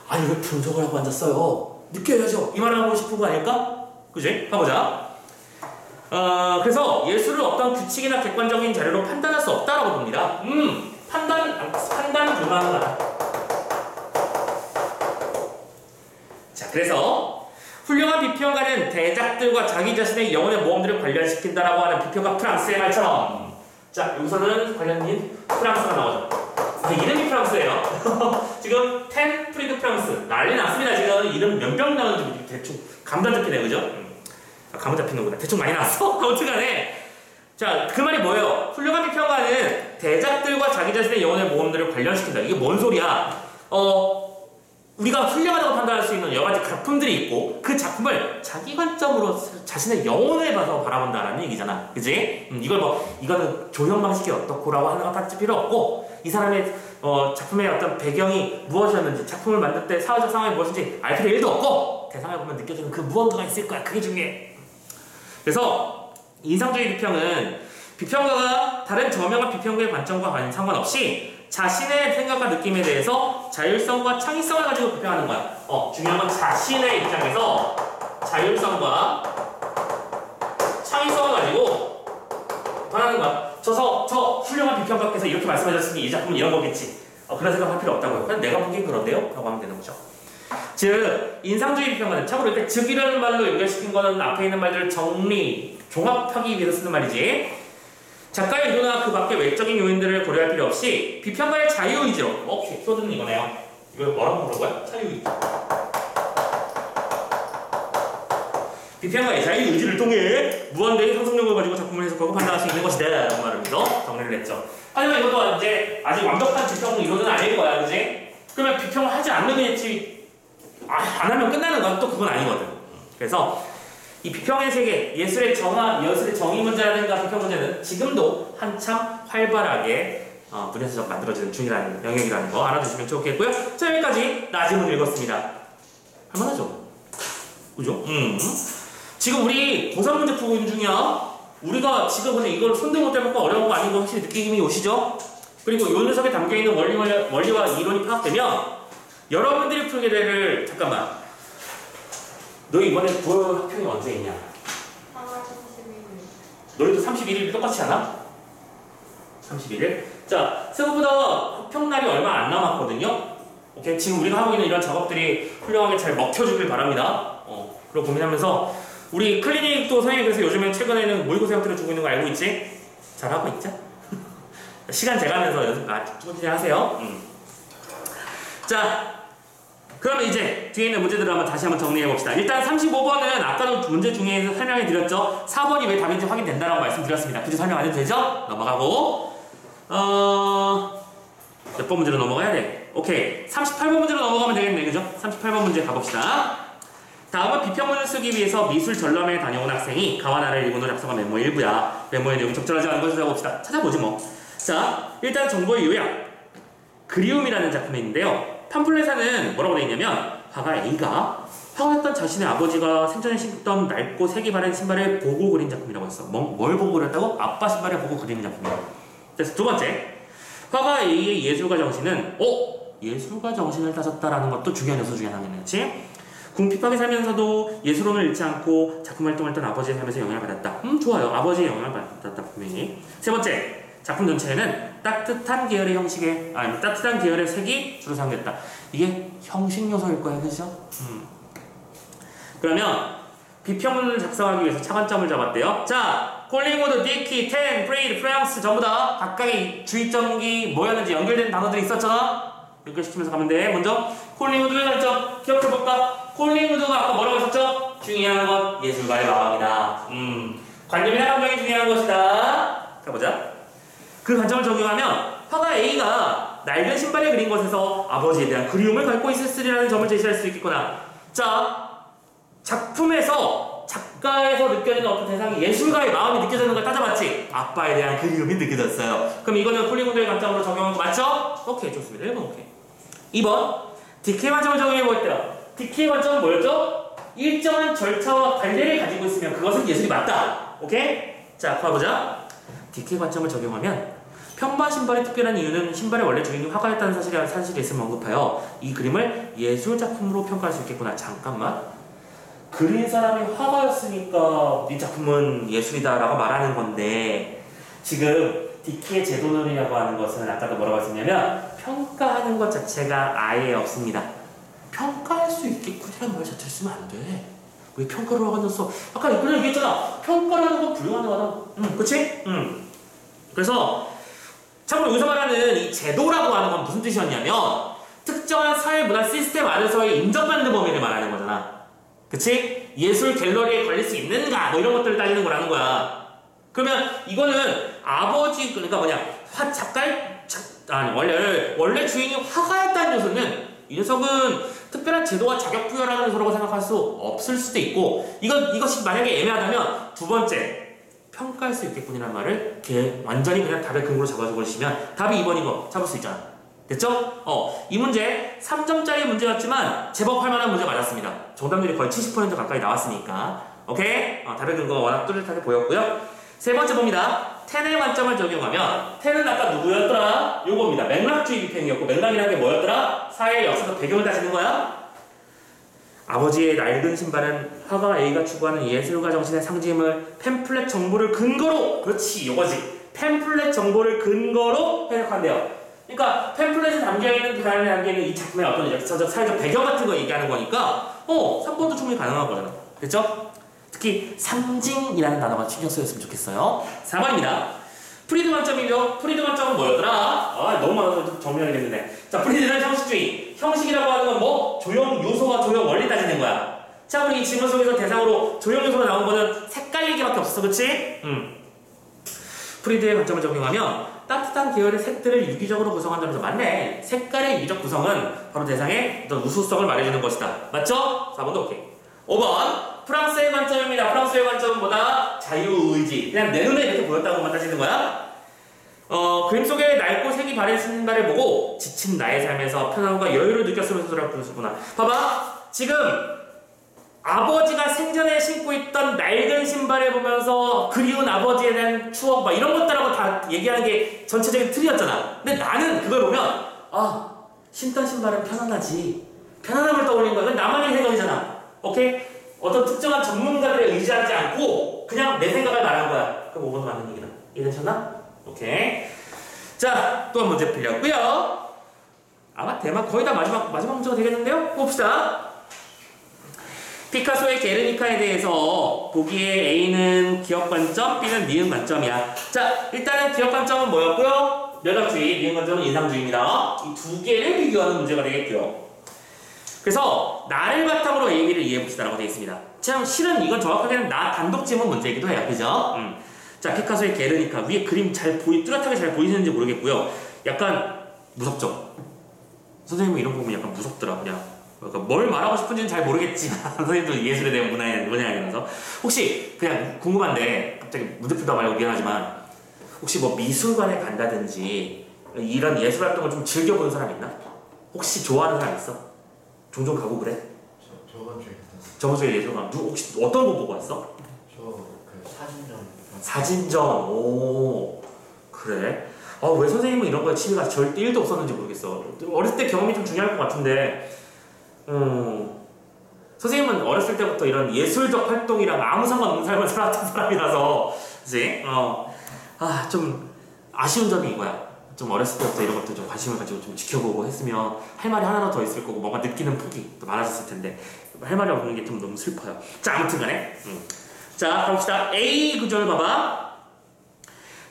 [SPEAKER 1] 아니 왜 분석을 하고 앉았어요? 느껴야죠. 이 말을 하고 싶은 거 아닐까? 그지? 가보자. 그래서 예술을 어떤 규칙이나 객관적인 자료로 판단할 수 없다라고 봅니다. 판단 불가능하다. 자, 그래서 훌륭한 비평가는 대작들과 자기 자신의 영혼의 모험들을 관련시킨다라고 하는 비평가 프랑스의 말처럼. 자, 여기서는 관련인 프랑스가 나오죠. 이름이 프랑스예요. 지금 텐 프리드 프랑스 난리 났습니다. 지금 이름 몇 병 나오는지 대충 감도 잡히네, 그죠? 감은 잡히는구나. 대충 많이 나왔어? 아무튼간에 자, 그 말이 뭐예요? 훌륭한 비평가는 대작들과 자기 자신의 영혼의 모험들을 관련시킨다. 이게 뭔 소리야? 우리가 훌륭하다고 판단할 수 있는 여러 가지 작품들이 있고 그 작품을 자기 관점으로 자신의 영혼을 봐서 바라본다라는 얘기잖아. 그지? 이거는 조형 방식이 어떻고라고 하는 거 따질 필요 없고 이 사람의 작품의 어떤 배경이 무엇이었는지 작품을 만들 때 사회적 상황이 무엇인지 알 필요 1도 없고 대상을 보면 느껴지는 그 무언가가 있을 거야. 그게 중요해. 그래서 인상주의 비평은 비평가가 다른 저명한 비평가의 관점과 상관없이 자신의 생각과 느낌에 대해서 자율성과 창의성을 가지고 비평하는 거야. 중요한 건 자신의 입장에서 자율성과 창의성을 가지고 비판하는 거야. 저 훌륭한 비평가께서 이렇게 말씀하셨으니 이 작품은 이런 거겠지. 그런 생각할 필요 없다고요. 그냥 내가 보기엔 그런데요? 라고 하면 되는 거죠. 즉, 인상주의 비평가는 참고로 이렇게 즉이라는 말로 연결시킨 거는 앞에 있는 말들을 종합하기 위해서 쓰는 말이지. 작가의 의도나 그 밖의 외적인 요인들을 고려할 필요 없이 비평가의 자유의지로 혹시 쏟은 이거네요. 이걸 뭐라고 부른 거야? 자유의지. 비평가의 자유의지를 통해 무한대의 상상력을 가지고 작품을 해석하고 판단할 수 있는 것이다 라고 말하면서 정리를 했죠. 하지만 이것도 이제 아직 완벽한 비평 이론은 아닐 거야. 그지? 그러면 비평을 하지 않는 게 있지 안 하면 끝나는 건 또 그건 아니거든. 그래서 이 비평의 세계, 예술의 정의 문제라든가 비평 문제는 지금도 한참 활발하게 문해서적 만들어지는 중이라는 영역이라는 거 알아두시면 좋겠고요. 자, 여기까지 나지문 읽었습니다. 할만하죠? 그죠? 지금 우리 고3 문제 풀고 있는 중이야. 우리가 지금 근데 이걸 손대 못 대고 어려운 거 아닌 거 확실히 느낌이 오시죠? 그리고 이 녀석에 담겨있는 원리와 이론이 파악되면 여러분들이 풀게 될 잠깐만. 너 이번에 9월 학평이 언제 있냐?
[SPEAKER 2] 4월 31일.
[SPEAKER 1] 너희도 31일 똑같이 하나? 31일? 자, 생각보다 학평날이 얼마 안 남았거든요? 오케이? 지금 우리가 하고 있는 이런 작업들이 훌륭하게 잘 먹혀주길 바랍니다. 그리고 고민하면서 우리 클리닉도 선생님이 그래서 요즘에 최근에는 모의고사 형태로 주고 있는 거 알고 있지? 잘하고 있죠? 시간 재가면서 연습 꾸준히 하세요. 자, 그러면 이제 뒤에 있는 문제들을 다시 한번 정리해 봅시다. 일단 35번은 아까도 문제 중에 설명해 드렸죠. 4번이 왜 답인지 확인된다라고 말씀드렸습니다. 굳이 설명 안 해도 되죠? 넘어가고 몇 번 문제로 넘어가야 돼? 오케이, 38번 문제로 넘어가면 되겠네. 그죠? 38번 문제 가봅시다. 다음은 비평문을 쓰기 위해서 미술 전람회에 다녀온 학생이 가와 나를 일본어 작성한 메모 일부야. 메모의 내용이 적절하지 않은 것을 찾아봅시다. 찾아보지 뭐. 자, 일단 정보의 요약. 그리움이라는 작품이 있는데요. 팜플렛에는 뭐라고 되어 있냐면 화가 A가 화가였던 자신의 아버지가 생전에 신던 낡고 색이 바른 신발을 보고 그린 작품이라고 했어. 뭘 보고 그렸다고? 아빠 신발을 보고 그리는 작품이야. 그래서 두 번째, 화가 A의 예술가 정신은 예술가 정신을 따졌다라는 것도 중요한 요소 중에 하나네. 그렇지? 궁핍하게 살면서도 예술혼을 잃지 않고 작품 활동을 했던 아버지의 삶에서 영향을 받았다. 좋아요. 아버지의 영향을 받았다 분명히. 세 번째, 작품 전체에는 따뜻한 계열의 형식의 따뜻한 계열의 색이 주로 사용됐다. 이게 형식 요소일 거예요, 그죠? 그러면 비평문을 작성하기 위해서 차관점을 잡았대요. 자, 콜링우드, 디키, 텐, 프레이드, 프랑스 전부 다 각각의 주의점이 뭐였는지 연결된 단어들이 있었잖아. 연결시키면서 가면 돼. 먼저 콜링우드의 관점 기억해볼까? 콜링우드가 아까 뭐라고 했었죠? 중요한 건 예술가의 마음이다. 관념이나 감정이 중요한 것이다. 가보자. 그 관점을 적용하면 화가 A가 낡은 신발에 그린 것에서 아버지에 대한 그리움을 갖고 있었으리라는 점을 제시할 수 있겠구나. 자, 작품에서 객가에서 느껴지는 어떤 대상이 예술가의 마음이 느껴지는 걸 따져봤지. 아빠에 대한 그리움이 느껴졌어요. 그럼 이거는 폴리곤도의 관점으로 적용한 거 맞죠? 오케이, 좋습니다. 1번 오케이. 2번 디케이 관점을 적용해 볼 때요. 디케이 관점은 뭐였죠? 일정한 절차와 관례를 가지고 있으면 그것은 예술이 맞다. 오케이? 자, 봐보자. 디케이 관점을 적용하면 편바 신발의 특별한 이유는 신발의 원래 주인이 화가였다는 사실이 있음을 언급하여 이 그림을 예술 작품으로 평가할 수 있겠구나. 잠깐만. 그린 사람이 화가였으니까 이 작품은 예술이다라고 말하는 건데 지금 디케이 제도론이라고 하는 것은 아까도 뭐라고 했었냐면 평가하는 것 자체가 아예 없습니다. 평가할 수 있겠구나라는 말 자체를 쓰면 안 돼. 왜 평가를 하고 앉았어? 아까 그냥 얘기했잖아. 평가라는 건 불가능하다. 그치? 그래서 참고로 여기서 말하는 이 제도라고 하는 건 무슨 뜻이었냐면 특정한 사회 문화 시스템 안에서의 인정받는 범위를 말하는 거잖아. 그치? 예술 갤러리에 걸릴 수 있는가? 뭐 이런 것들을 따지는 거라는 거야. 그러면 이거는 아버지, 그러니까 뭐냐, 원래 주인이 화가였다는 요소는 이 녀석은 특별한 제도와 자격 부여라는 요소라고 생각할 수 없을 수도 있고, 이것이 만약에 애매하다면 두 번째, 평가할 수 있겠군이라는 말을 완전히 그냥 답의 근거로 잡아주고 계시면 답이 2번인 거 잡을 수 있잖아. 됐죠? 이 문제 3점짜리 문제였지만 제법 할 만한 문제 맞았습니다. 정답률이 거의 70% 가까이 나왔으니까. 오케이? 답의 근거가 워낙 뚜렷하게 보였고요. 세 번째 봅니다. 텐의 관점을 적용하면 텐은 아까 누구였더라? 요겁니다. 맥락주의 비평이었고 맥락이라는 게 뭐였더라? 사회의 역사적 배경을 따지는 거야. 아버지의 낡은 신발은 화가 A가 추구하는 예술가 정신의 상징임을 팸플렛 정보를 근거로, 그렇지 요거지, 팸플렛 정보를 근거로 해석한대요. 그러니까 팸플렛에 담겨있는 그 안에 담겨있는 이 작품의 어떤 역사적 사회적 배경 같은 거 얘기하는 거니까 3번도 충분히 가능한 거잖아. 됐죠? 특히 상징이라는 단어가 신경 쓰였으면 좋겠어요. 4번입니다. 프리드 관점이죠. 프리드 관점은 뭐였더라? 너무 많아서 정리하겠는데. 자, 프리드는 형식주의. 형식이라고 하는 건 뭐? 조형 요소와 조형 원리 따지는 거야. 자, 우리 이 질문 속에서 대상으로 조형 요소가 나온 거는 색깔 얘기밖에 없었어, 그치? 프리드의 관점을 적용하면 따뜻한 계열의 색들을 유기적으로 구성한다면서 맞네. 색깔의 유기적 구성은 바로 대상의 어떤 우수성을 말해주는 것이다. 맞죠? 4번도 오케이. 5번. 프랑스의 관점입니다. 프랑스의 관점은 뭐다? 자유의지. 그냥 내 눈에 이렇게 보였다고만 따지는 거야. 그림 속에 낡고 색이 바랜 신발을 보고 지친 나의 삶에서 편안함과 여유를 느꼈으면서 돌아보셨구나. 봐봐. 지금 아버지가 생전에 신고 있던 낡은 신발을 보면서 그리운 아버지에 대한 추억 막 이런 것들하고 다 얘기하는 게 전체적인 틀이었잖아. 근데 나는 그걸 보면 신던 신발은 편안하지. 편안함을 떠올린 거야. 그건 나만의 생각이잖아. 오케이? 어떤 특정한 전문가들에 의지하지 않고 그냥 내 생각을 말한 거야. 그럼 5번도 맞는 얘기다. 이해되셨나? 오케이. 자, 또 한 문제 풀렸고요. 아마 대만 거의 다 마지막 문제가 되겠는데요? 봅시다. 피카소의 게르니카에 대해서 보기에 A는 기억 관점, B는 니은 관점이야. 자, 일단은 기억 관점은 뭐였고요? 면역주의, 니은 관점은 인상주의입니다. 이 두 개를 비교하는 문제가 되겠고요. 그래서 나를 바탕으로 A, B를 이해해봅시다라고 되어 있습니다. 참 실은 이건 정확하게는 나 단독 지문 문제이기도 해요. 그죠? 자, 피카소의 게르니카. 위에 그림 뚜렷하게 잘 보이시는지 모르겠고요. 약간 무섭죠? 선생님은 이런 거 보면 약간 무섭더라. 그냥 그러니까 뭘 말하고 싶은지는 잘 모르겠지만 선생님도 예술에 대한 문화에서 혹시 그냥 궁금한데 갑자기 문제 풀다 말고 미안하지만 혹시 뭐 미술관에 간다든지 이런 예술 활동을 좀 즐겨보는 사람 있나? 혹시 좋아하는 사람 있어? 종종 가고 그래?
[SPEAKER 3] 저번 주에 갔었어요.
[SPEAKER 1] 저번 주에 예술관 혹시 어떤 거 보고 왔어?
[SPEAKER 3] 그 사진전.
[SPEAKER 1] 사진전. 오, 그래? 왜 선생님은 이런 거에 취미가 절대 1도 없었는지 모르겠어. 어렸을 때 경험이 좀 중요할 것 같은데 선생님은 어렸을 때부터 이런 예술적 활동이랑 아무 상관없는 삶을 살았던 사람이라서 그치? 좀 아쉬운 점이 이거야. 좀 어렸을 때부터 이런 것들 좀 관심을 가지고 좀 지켜보고 했으면 할 말이 하나라도 더 있을 거고 뭔가 느끼는 폭이 또 많아졌을 텐데 할 말이 없는 게 좀 너무 슬퍼요. 자, 아무튼 간에 자, 가봅시다. A 구절 봐봐.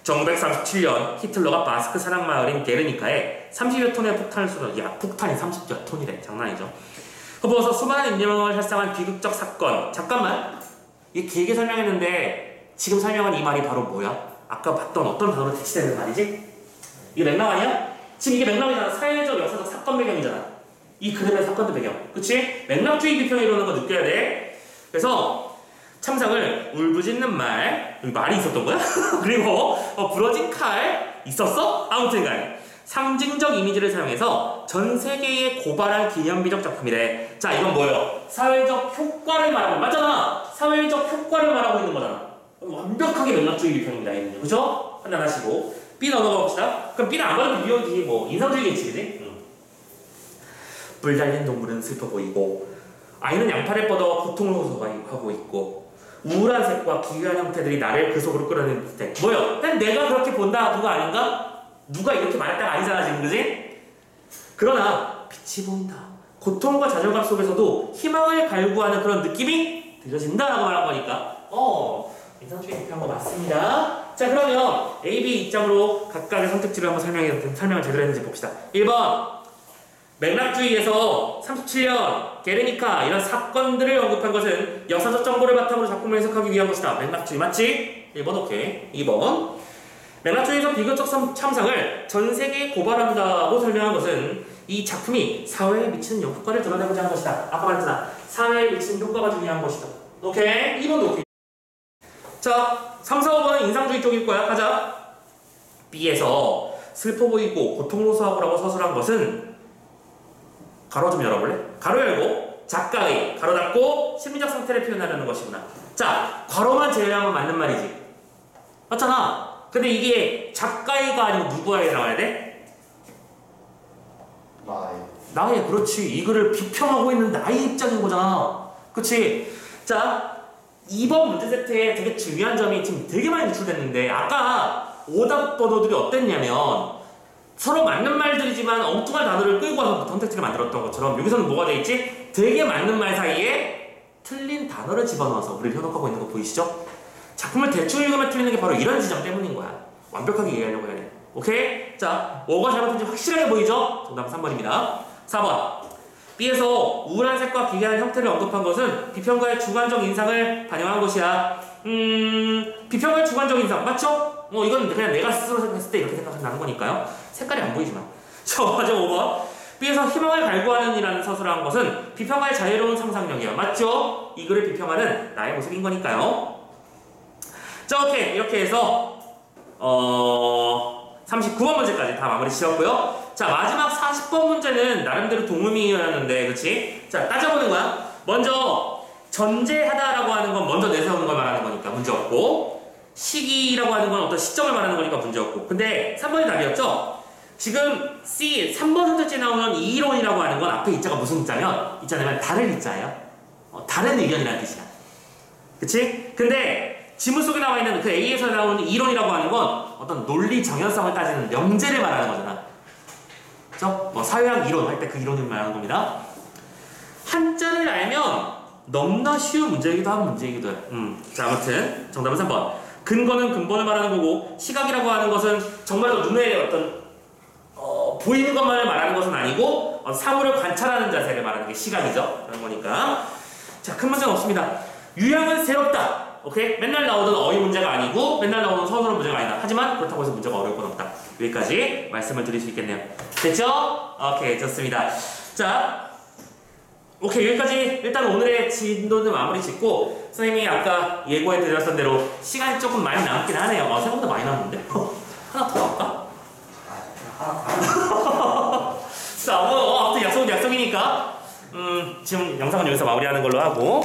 [SPEAKER 1] 1937년 히틀러가 바스크 사랑마을인 게르니카에 30여 톤의 폭탄을 쏘다. 야, 폭탄이 30여 톤이래. 장난이죠. 허브어서 수많은 인명을 살상한 비극적 사건. 잠깐만. 이게 길게 설명했는데 지금 설명한 이 말이 바로 뭐야? 아까 봤던 어떤 단어로 대치되는 말이지? 이게 맥락 아니야? 지금 이게 맥락이잖아. 사회적 역사적 사건 배경이잖아. 이 그림의 사건도 배경. 그치? 맥락주의 비평이 이러는 거 느껴야 돼. 그래서 참상을 울부짖는 말, 여기 말이 있었던 거야? 그리고 부러진 칼 있었어? 아무튼 간에 상징적 이미지를 사용해서 전 세계에 고발한 기념비적 작품이래. 자, 이건 뭐예요? 사회적 효과를 말하고, 맞잖아. 사회적 효과를 말하고 있는 거잖아. 완벽하게 맥락주의 비평입니다. 얘는. 그죠? 판단하시고 B 넘어가 봅시다. 그럼 B는 안 봐도 비교기 뭐 인상적이겠지, 그지? 뿔 달린 동물은 슬퍼 보이고, 아이는 양팔을 뻗어 고통을 호소하고 있고, 우울한 색과 기괴한 형태들이 나를 그 속으로 끌어내는 듯해. 뭐요? 그냥 내가 그렇게 본다 그거 아닌가? 누가 이렇게 말했다가 아니잖아 지금, 그지? 그러나 빛이 보인다. 고통과 좌절감 속에서도 희망을 갈구하는 그런 느낌이 들려진다라고 말한 거니까 인상주의 비평한 거 맞습니다. 자, 그러면 A, B 입장으로 각각의 선택지를 한번 설명을 제대로 했는지 봅시다. 1번 맥락주의에서 37년 게르니카 이런 사건들을 언급한 것은 역사적 정보를 바탕으로 작품을 해석하기 위한 것이다. 맥락주의 맞지? 1번 오케이. 2번 맥락주의에서 비극적 참상을 전 세계에 고발한다고 설명한 것은 이 작품이 사회에 미치는 효과를 드러내고자 한 것이다. 아까 말했잖아. 사회에 미치는 효과가 중요한 것이다. 오케이. 2번도 오케이. 자, 3, 4, 5번은 인상주의 쪽일 거야. 가자. B에서 슬퍼 보이고 고통로소하고라고 서술한 것은 가로 좀 열어볼래? 가로 열고 작가의 가로 닫고 심리적 상태를 표현하려는 것이구나. 자, 괄호만 제외하면 맞는 말이지. 맞잖아. 근데 이게 작가의가 아니고 누구의 나와야 돼? 나의. 그렇지. 이 글을 비평하고 있는 나의 입장인 거잖아. 그치? 자, 2번 문제 세트에 되게 중요한 점이 지금 되게 많이 노출됐는데, 아까 오답 번호들이 어땠냐면 서로 맞는 말들이지만 엉뚱한 단어를 끌고 와서 선택지를 만들었던 것처럼 여기서는 뭐가 돼 있지? 되게 맞는 말 사이에 틀린 단어를 집어넣어서 우리를 현혹하고 있는 거 보이시죠? 작품을 대충 읽으면 틀리는 게 바로 이런 지점 때문인 거야. 완벽하게 이해하려고 해야 돼. 오케이? 자, 뭐가 잘못된지 확실하게 보이죠? 정답은 3번입니다. 4번 B에서 우울한 색과 기괴한 형태를 언급한 것은 비평가의 주관적 인상을 반영한 것이야. 비평가의 주관적 인상 맞죠? 이건 그냥 내가 스스로 생각했을 때 이렇게 생각한다는 거니까요. 색깔이 안 보이지만. 자, 맞아. 5번 B에서 희망을 갈구하는 이라는 서술을 한 것은 비평가의 자유로운 상상력이야. 맞죠? 이 글을 비평하는 나의 모습인 거니까요. 자, 오케이. 이렇게 해서 39번 문제까지 다 마무리 지었고요. 자, 마지막 40번 문제는 나름대로 동음이었는데, 그치? 자, 따져보는 거야. 먼저 전제하다라고 하는 건 먼저 내세우는 걸 말하는 거니까 문제 없고, 시기라고 하는 건 어떤 시점을 말하는 거니까 문제 없고. 근데 3번이 답이었죠? 지금 C 3번 선택지에 나오는 이론이라고 하는 건 앞에 이자가 무슨 이자냐면 다른 이자예요. 다른 의견이라는 뜻이야. 그치? 근데 지문 속에 나와 있는 그 A에서 나오는 이론이라고 하는 건 어떤 논리 정연성을 따지는 명제를 말하는 거잖아. 그죠? 사회학 이론 할 때 그 이론을 말하는 겁니다. 한자를 알면 너무나 쉬운 문제이기도 한 문제이기도 해. 자, 아무튼 정답은 3번. 근거는 근본을 말하는 거고, 시각이라고 하는 것은 정말로 눈에 어떤 보이는 것만을 말하는 것은 아니고 사물을 관찰하는 자세를 말하는 게 시각이죠. 그런 거니까. 자, 큰 문제는 없습니다. 유형은 새롭다. 오케이? 맨날 나오던 어휘 문제가 아니고 맨날 나오는 서술어 문제가 아니다. 하지만 그렇다고 해서 문제가 어려울 건 없다. 여기까지 말씀을 드릴 수 있겠네요. 됐죠? 오케이, 좋습니다. 자, 오케이, 여기까지 일단 오늘의 진도는 마무리 짓고, 선생님이 아까 예고해 드렸던 대로 시간이 조금 많이 남긴 하네요. 생각보다 많이 남았는데? 하나 더 할까? 자, 아무튼 약속은 약속이니까 지금 영상은 여기서 마무리하는 걸로 하고,